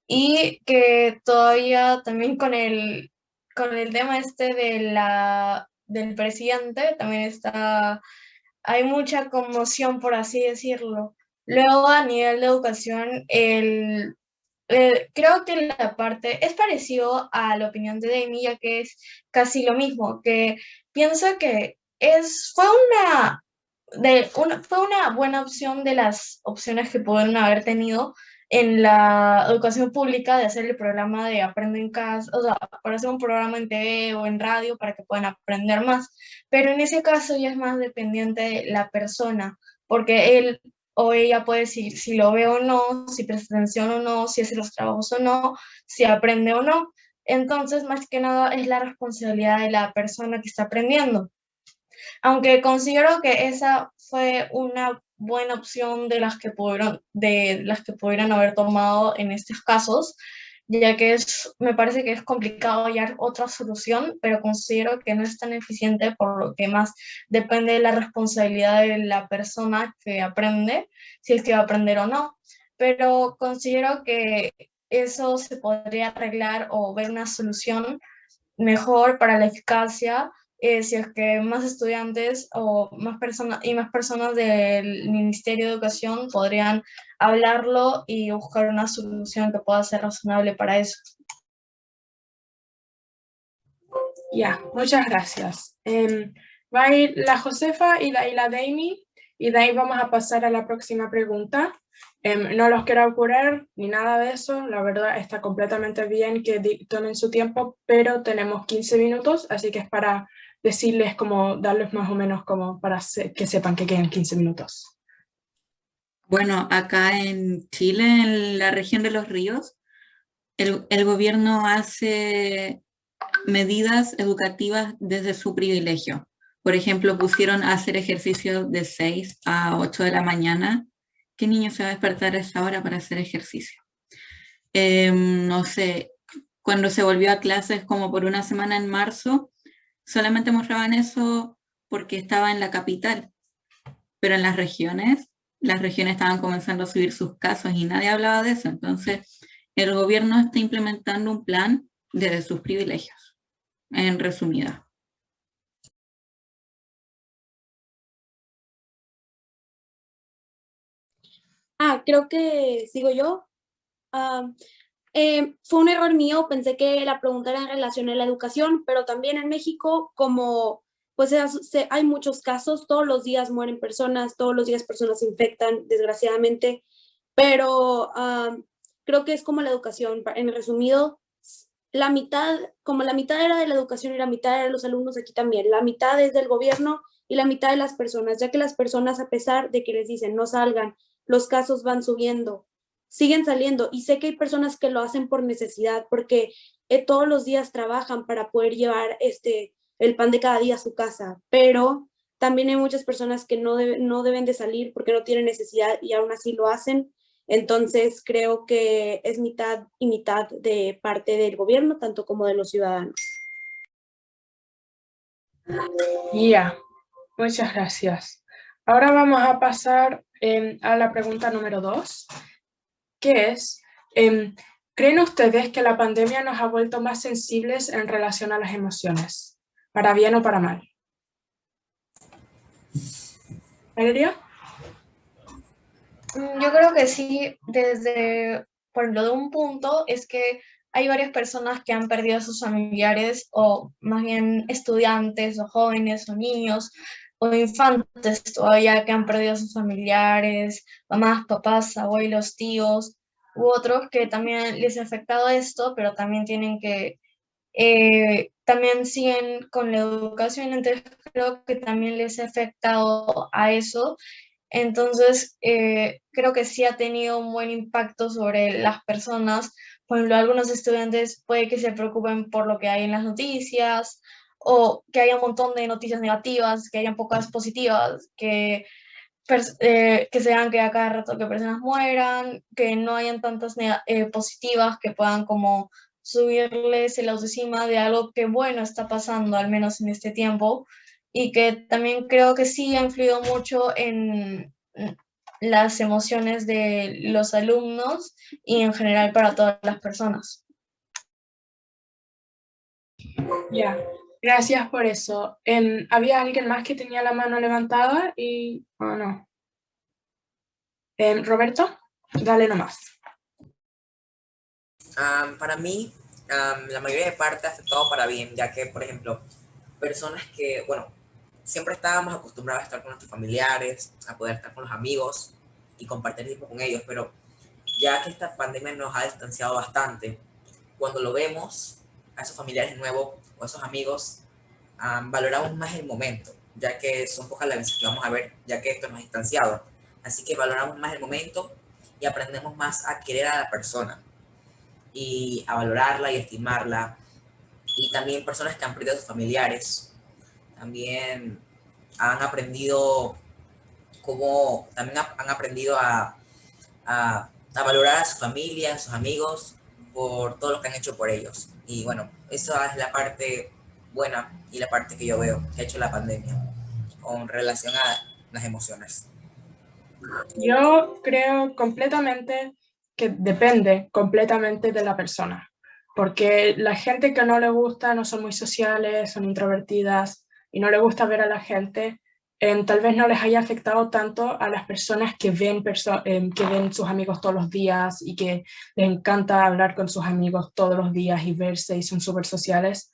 y que todavía también con el tema este del presidente también hay mucha conmoción, por así decirlo. Luego, a nivel de educación, creo que la parte es parecido a la opinión de Demi, ya que es casi lo mismo, que pienso que fue una buena opción de las opciones que pudieron haber tenido en la educación pública de hacer el programa de Aprende en Casa, o sea, para hacer un programa en TV o en radio para que puedan aprender más. Pero en ese caso ya es más dependiente de la persona, porque él o ella puede decir si lo ve o no, si presta atención o no, si hace los trabajos o no, si aprende o no. Entonces, más que nada, es la responsabilidad de la persona que está aprendiendo. Aunque considero que esa fue una buena opción de las que pudieran haber tomado en estos casos, ya que me parece que es complicado hallar otra solución, pero considero que no es tan eficiente, por lo que más depende de la responsabilidad de la persona que aprende, si es que va a aprender o no. Pero considero que eso se podría arreglar o ver una solución mejor para la eficacia si es que más estudiantes o más personas del Ministerio de Educación podrían hablarlo y buscar una solución que pueda ser razonable para eso. Muchas gracias. Va a ir la Josefa y la Demi, y de ahí vamos a pasar a la próxima pregunta. No los quiero apurar ni nada de eso, la verdad está completamente bien que tomen su tiempo, pero tenemos 15 minutos, así que es para decirles darles más o menos para que sepan que quedan 15 minutos. Bueno, acá en Chile, en la región de Los Ríos, el gobierno hace medidas educativas desde su privilegio. Por ejemplo, pusieron a hacer ejercicio de 6 a 8 de la mañana. ¿Qué niño se va a despertar a esa hora para hacer ejercicio? No sé, cuando se volvió a clases como por una semana en marzo, solamente mostraban eso porque estaba en la capital, pero en las regiones estaban comenzando a subir sus casos y nadie hablaba de eso. Entonces, el gobierno está implementando un plan desde sus privilegios, en resumida. Creo que sigo yo. Fue un error mío, pensé que la pregunta era en relación a la educación, pero también en México, como pues hay muchos casos, todos los días mueren personas, todos los días personas se infectan, desgraciadamente, pero creo que es como la educación, en resumido, como la mitad era de la educación y la mitad era de los alumnos, aquí también, la mitad es del gobierno y la mitad de las personas, ya que las personas, a pesar de que les dicen no salgan, los casos van subiendo, siguen saliendo, y sé que hay personas que lo hacen por necesidad, porque todos los días trabajan para poder llevar el pan de cada día a su casa, pero también hay muchas personas que no deben de salir porque no tienen necesidad y aún así lo hacen. Entonces creo que es mitad y mitad de parte del gobierno, tanto como de los ciudadanos. Muchas gracias. Ahora vamos a pasar a la pregunta número 2, que es, ¿creen ustedes que la pandemia nos ha vuelto más sensibles en relación a las emociones, para bien o para mal? ¿Valeria? Yo creo que sí, por lo de un punto es que hay varias personas que han perdido a sus familiares, o más bien estudiantes, o jóvenes, o niños, o infantes todavía que han perdido a sus familiares, mamás, papás, abuelos, tíos, u otros que también les ha afectado esto, pero también tienen que, también siguen con la educación, entonces creo que también les ha afectado a eso. Entonces, creo que sí ha tenido un buen impacto sobre las personas. Por ejemplo, algunos estudiantes puede que se preocupen por lo que hay en las noticias, o que haya un montón de noticias negativas, que hayan pocas positivas, que se vean que a cada rato que personas mueran, que no hayan tantas positivas que puedan como subirles el autoestima de algo que bueno está pasando, al menos en este tiempo, y que también creo que sí ha influido mucho en las emociones de los alumnos y en general para todas las personas. Ya, gracias por eso. ¿Había alguien más que tenía la mano levantada o no? Roberto, dale nomás. Para mí, la mayoría de parte ha afectado para bien, ya que, por ejemplo, personas que, bueno, siempre estábamos acostumbrados a estar con nuestros familiares, a poder estar con los amigos y compartir tiempo con ellos, pero ya que esta pandemia nos ha distanciado bastante, cuando lo vemos a esos familiares de nuevo o a esos amigos, valoramos más el momento, ya que son pocas las veces que vamos a ver, ya que esto nos ha distanciado. Así que valoramos más el momento y aprendemos más a querer a la persona y a valorarla y estimarla. Y también personas que han perdido a sus familiares también han aprendido han aprendido a valorar a su familia, a sus amigos, por todo lo que han hecho por ellos. Y bueno, esa es la parte buena y la parte que yo veo que ha hecho la pandemia con relación a las emociones. Yo creo completamente que depende completamente de la persona, porque la gente que no le gusta no son muy sociales, son introvertidas y no le gusta ver a la gente, tal vez no les haya afectado tanto a las personas que ven sus amigos todos los días y que les encanta hablar con sus amigos todos los días y verse y son súper sociales.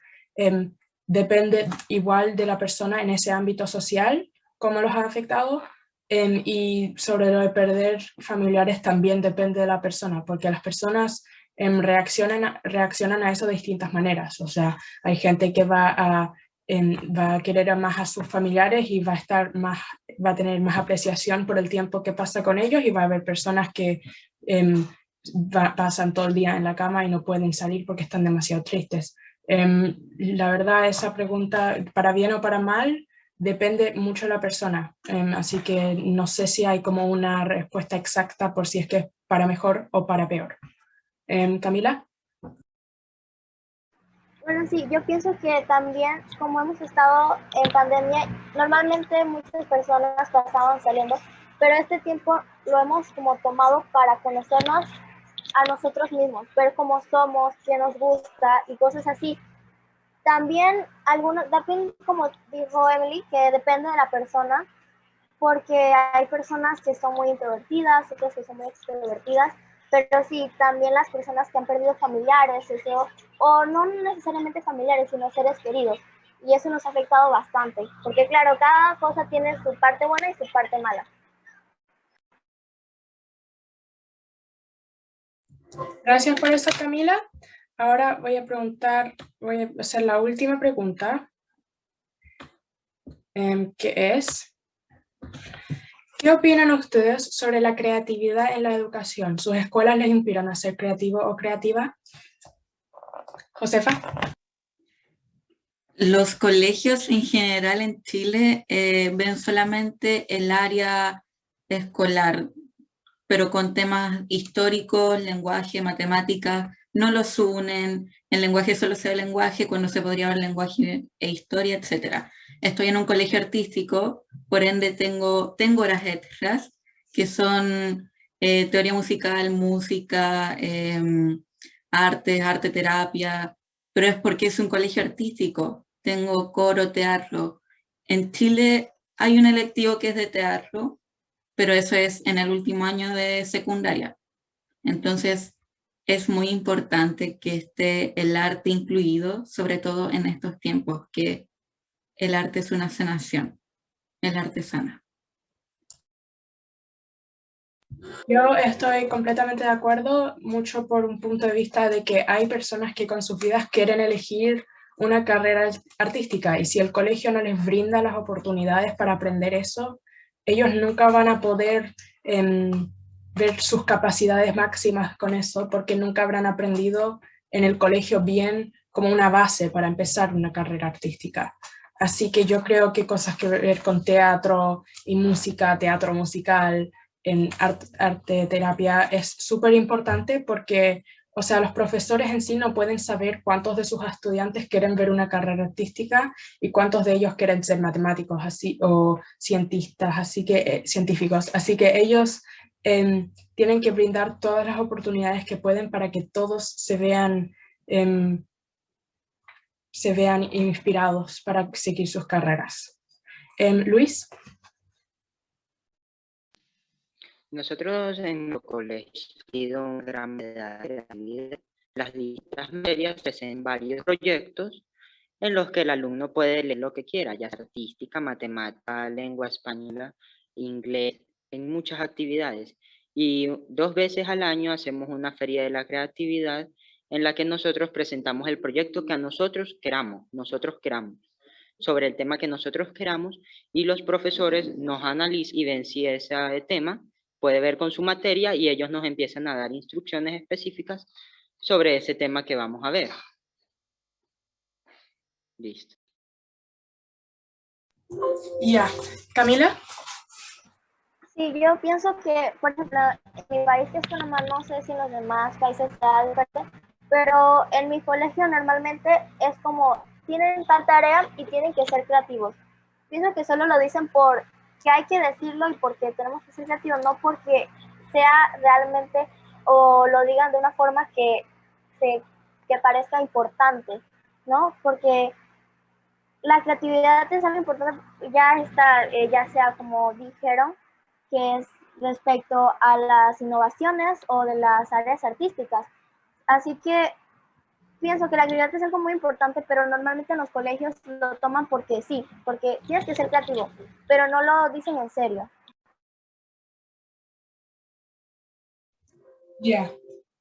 Depende igual de la persona en ese ámbito social, cómo los ha afectado. Y sobre lo de perder familiares también depende de la persona, porque las personas reaccionan a eso de distintas maneras. O sea, hay gente que va a querer más a sus familiares y va a tener más apreciación por el tiempo que pasa con ellos, y va a haber personas que pasan todo el día en la cama y no pueden salir porque están demasiado tristes. La verdad, esa pregunta, para bien o para mal, depende mucho de la persona, así que no sé si hay como una respuesta exacta por si es que es para mejor o para peor. Camila. Bueno, sí, yo pienso que también, como hemos estado en pandemia, normalmente muchas personas pasaban saliendo, pero este tiempo lo hemos como tomado para conocernos a nosotros mismos, ver cómo somos, qué nos gusta y cosas así. También como dijo Emily, que depende de la persona, porque hay personas que son muy introvertidas, otras que son muy extrovertidas, pero sí, también las personas que han perdido familiares, o no necesariamente familiares, sino seres queridos, y eso nos ha afectado bastante, porque claro, cada cosa tiene su parte buena y su parte mala. Gracias por eso, Camila. Ahora voy a hacer la última pregunta, que es: ¿qué opinan ustedes sobre la creatividad en la educación? ¿Sus escuelas les inspiran a ser creativo o creativa? Josefa. Los colegios en general en Chile ven solamente el área escolar, pero con temas históricos, lenguaje, matemática, no los unen. En lenguaje solo se ve lenguaje cuando se podría ver lenguaje e historia, etc. Estoy en un colegio artístico, por ende tengo horas extras, que son teoría musical, música, arte terapia, pero es porque es un colegio artístico. Tengo coro, teatro. En Chile hay un electivo que es de teatro, pero eso es en el último año de secundaria. Entonces, es muy importante que esté el arte incluido, sobre todo en estos tiempos, que el arte es una sanación, el arte sana. Yo estoy completamente de acuerdo, mucho por un punto de vista de que hay personas que con sus vidas quieren elegir una carrera artística y si el colegio no les brinda las oportunidades para aprender eso, ellos nunca van a poder ver sus capacidades máximas con eso porque nunca habrán aprendido en el colegio bien como una base para empezar una carrera artística. Así que yo creo que cosas que ver con teatro y música, teatro musical, en arte terapia es súper importante porque, o sea, los profesores en sí no pueden saber cuántos de sus estudiantes quieren ver una carrera artística y cuántos de ellos quieren ser matemáticos así, o cientistas, científicos. Así que ellos tienen que brindar todas las oportunidades que pueden para que todos se vean inspirados para seguir sus carreras. Luis. Nosotros en los colegios hemos tenido una gran medalla. Las distintas materias ofrecen varios proyectos en los que el alumno puede leer lo que quiera, ya sea artística, matemática, lengua española, inglés, en muchas actividades. Y 2 veces al año hacemos una feria de la creatividad en la que nosotros presentamos el proyecto que a nosotros queramos, sobre el tema que nosotros queramos, y los profesores nos analizan y ven si ese tema puede ver con su materia y ellos nos empiezan a dar instrucciones específicas sobre ese tema que vamos a ver. Listo. Ya. Camila. Sí, yo pienso que, por ejemplo, en mi país, que es Panamá, no sé si en los demás países está diferente, pero en mi colegio normalmente es como, tienen tal tarea y tienen que ser creativos. Pienso que solo lo dicen por que hay que decirlo y porque tenemos que ser creativos, no porque sea realmente o lo digan de una forma que parezca importante, ¿no? Porque la creatividad es algo importante, ya sea como dijeron, que es respecto a las innovaciones o de las áreas artísticas. Así que pienso que la creatividad es algo muy importante, pero normalmente en los colegios lo toman porque sí, porque tienes que ser creativo, pero no lo dicen en serio. Ya.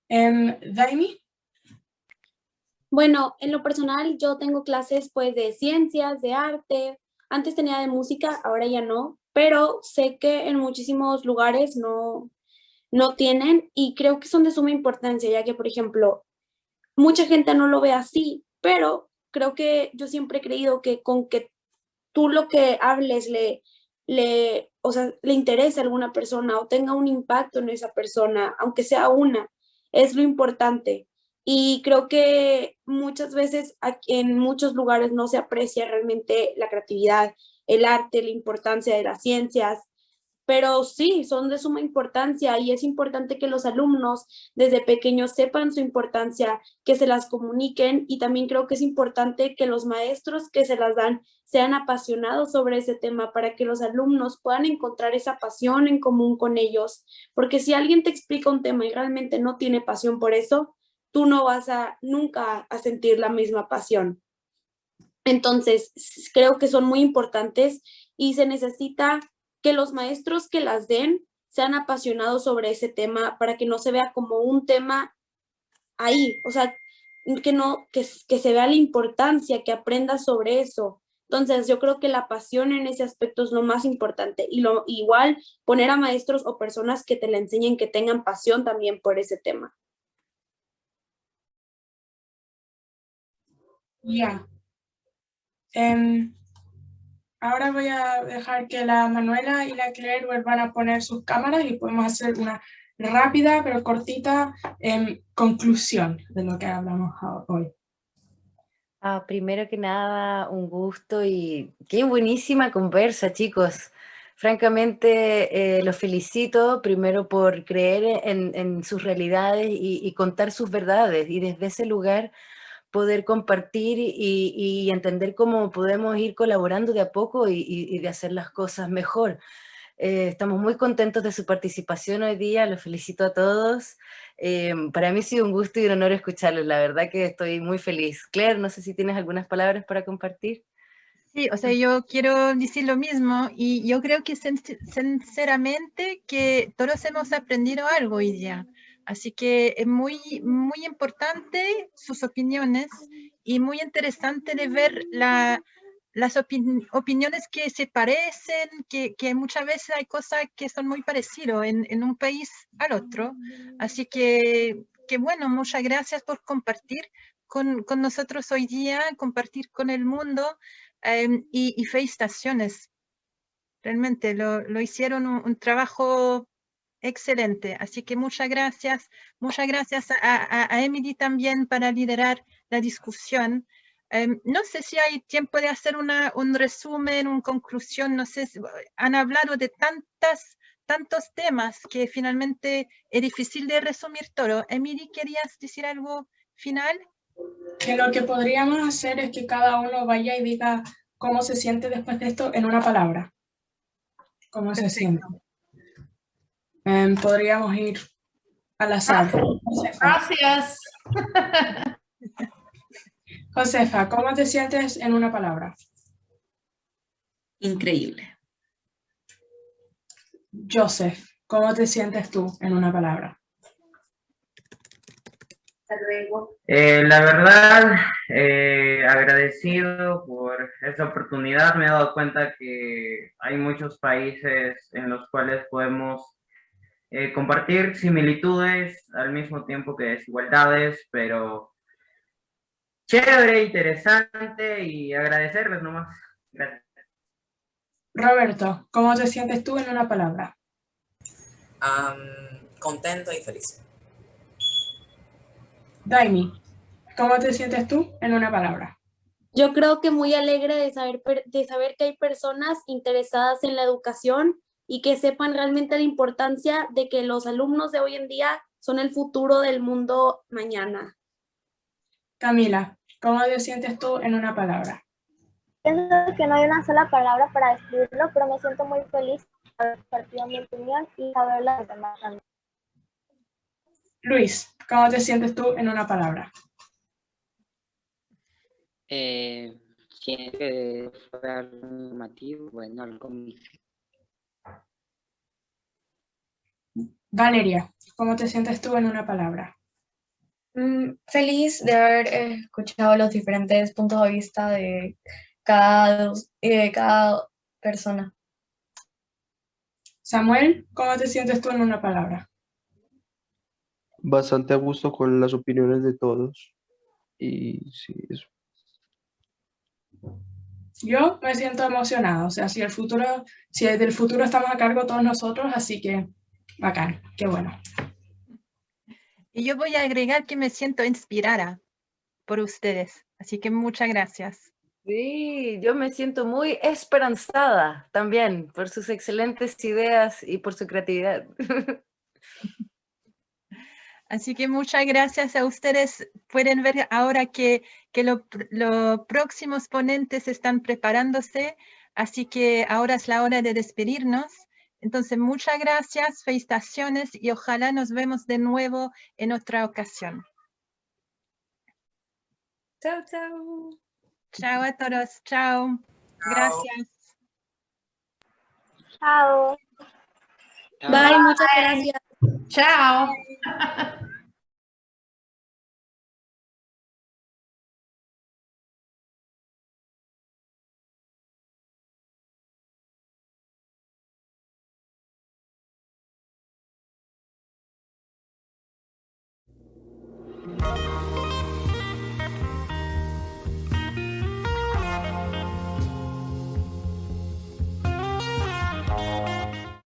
Daimi. Bueno, en lo personal yo tengo clases pues de ciencias, de arte, antes tenía de música, ahora ya no, pero sé que en muchísimos lugares no tienen y creo que son de suma importancia, ya que por ejemplo, mucha gente no lo ve así, pero creo que yo siempre he creído que con que tú lo que hables le interese a alguna persona o tenga un impacto en esa persona, aunque sea una, es lo importante. Y creo que muchas veces en muchos lugares no se aprecia realmente la creatividad, el arte, la importancia de las ciencias, pero sí, son de suma importancia y es importante que los alumnos desde pequeños sepan su importancia, que se las comuniquen y también creo que es importante que los maestros que se las dan sean apasionados sobre ese tema para que los alumnos puedan encontrar esa pasión en común con ellos, porque si alguien te explica un tema y realmente no tiene pasión por eso, tú no vas nunca a sentir la misma pasión. Entonces, creo que son muy importantes y se necesita que los maestros que las den sean apasionados sobre ese tema para que no se vea como un tema ahí, o sea, que se vea la importancia, que aprendas sobre eso. Entonces, yo creo que la pasión en ese aspecto es lo más importante y igual poner a maestros o personas que te la enseñen que tengan pasión también por ese tema. Ya. Ahora voy a dejar que la Manuela y la Claire vuelvan a poner sus cámaras y podemos hacer una rápida pero cortita conclusión de lo que hablamos hoy. Primero que nada, un gusto y qué buenísima conversa, chicos. Francamente, los felicito primero por creer en sus realidades y contar sus verdades y desde ese lugar poder compartir y entender cómo podemos ir colaborando de a poco y de hacer las cosas mejor. Estamos muy contentos de su participación hoy día, los felicito a todos. Para mí ha sido un gusto y un honor escucharlos, la verdad que estoy muy feliz. Claire, no sé si tienes algunas palabras para compartir. Sí, o sea, yo quiero decir lo mismo y yo creo que sinceramente que todos hemos aprendido algo hoy día. Así que es muy importante sus opiniones y muy interesante de ver las opiniones que se parecen, que muchas veces hay cosas que son muy parecidas en un país al otro. Así que bueno, muchas gracias por compartir con nosotros hoy día, compartir con el mundo. Y felicitaciones. Realmente lo hicieron un trabajo excelente. Así que muchas gracias. Muchas gracias a Emily también para liderar la discusión. No sé si hay tiempo de hacer un resumen, una conclusión. No sé, han hablado de tantos temas que finalmente es difícil de resumir todo. Emily, ¿querías decir algo final? Que lo que podríamos hacer es que cada uno vaya y diga cómo se siente después de esto en una palabra. ¿Cómo se siente? Podríamos ir al azar. Gracias. Josefa, ¿cómo te sientes en una palabra? Increíble. Joseph, ¿cómo te sientes tú en una palabra? La verdad, agradecido por esta oportunidad. Me he dado cuenta que hay muchos países en los cuales podemos compartir similitudes al mismo tiempo que desigualdades, pero chévere, interesante y agradecerles nomás. Gracias. Roberto, ¿cómo te sientes tú en una palabra? Contento y feliz. Daimi, ¿cómo te sientes tú en una palabra? Yo creo que muy alegre de saber que hay personas interesadas en la educación y que sepan realmente la importancia de que los alumnos de hoy en día son el futuro del mundo mañana. Camila, ¿cómo te sientes tú en una palabra? Pienso que no hay una sola palabra para describirlo, pero me siento muy feliz por haber compartido mi opinión y saberla de demás también. Luis, ¿cómo te sientes tú en una palabra? Siento que fue algo normativo, bueno, algo Valeria, ¿cómo te sientes tú en una palabra? Feliz de haber escuchado los diferentes puntos de vista de cada persona. Samuel, ¿cómo te sientes tú en una palabra? Bastante a gusto con las opiniones de todos. Y sí, eso. Yo me siento emocionado, o sea, si del futuro estamos a cargo todos nosotros, así que bacán, qué bueno. Y yo voy a agregar que me siento inspirada por ustedes, así que muchas gracias. Sí, yo me siento muy esperanzada también por sus excelentes ideas y por su creatividad. Así que muchas gracias a ustedes. Pueden ver ahora que los próximos ponentes están preparándose, así que ahora es la hora de despedirnos. Entonces, muchas gracias, felicitaciones y ojalá nos vemos de nuevo en otra ocasión. Chao, chao. Chao a todos, chao. Gracias. Chao. Bye, muchas gracias. Chao.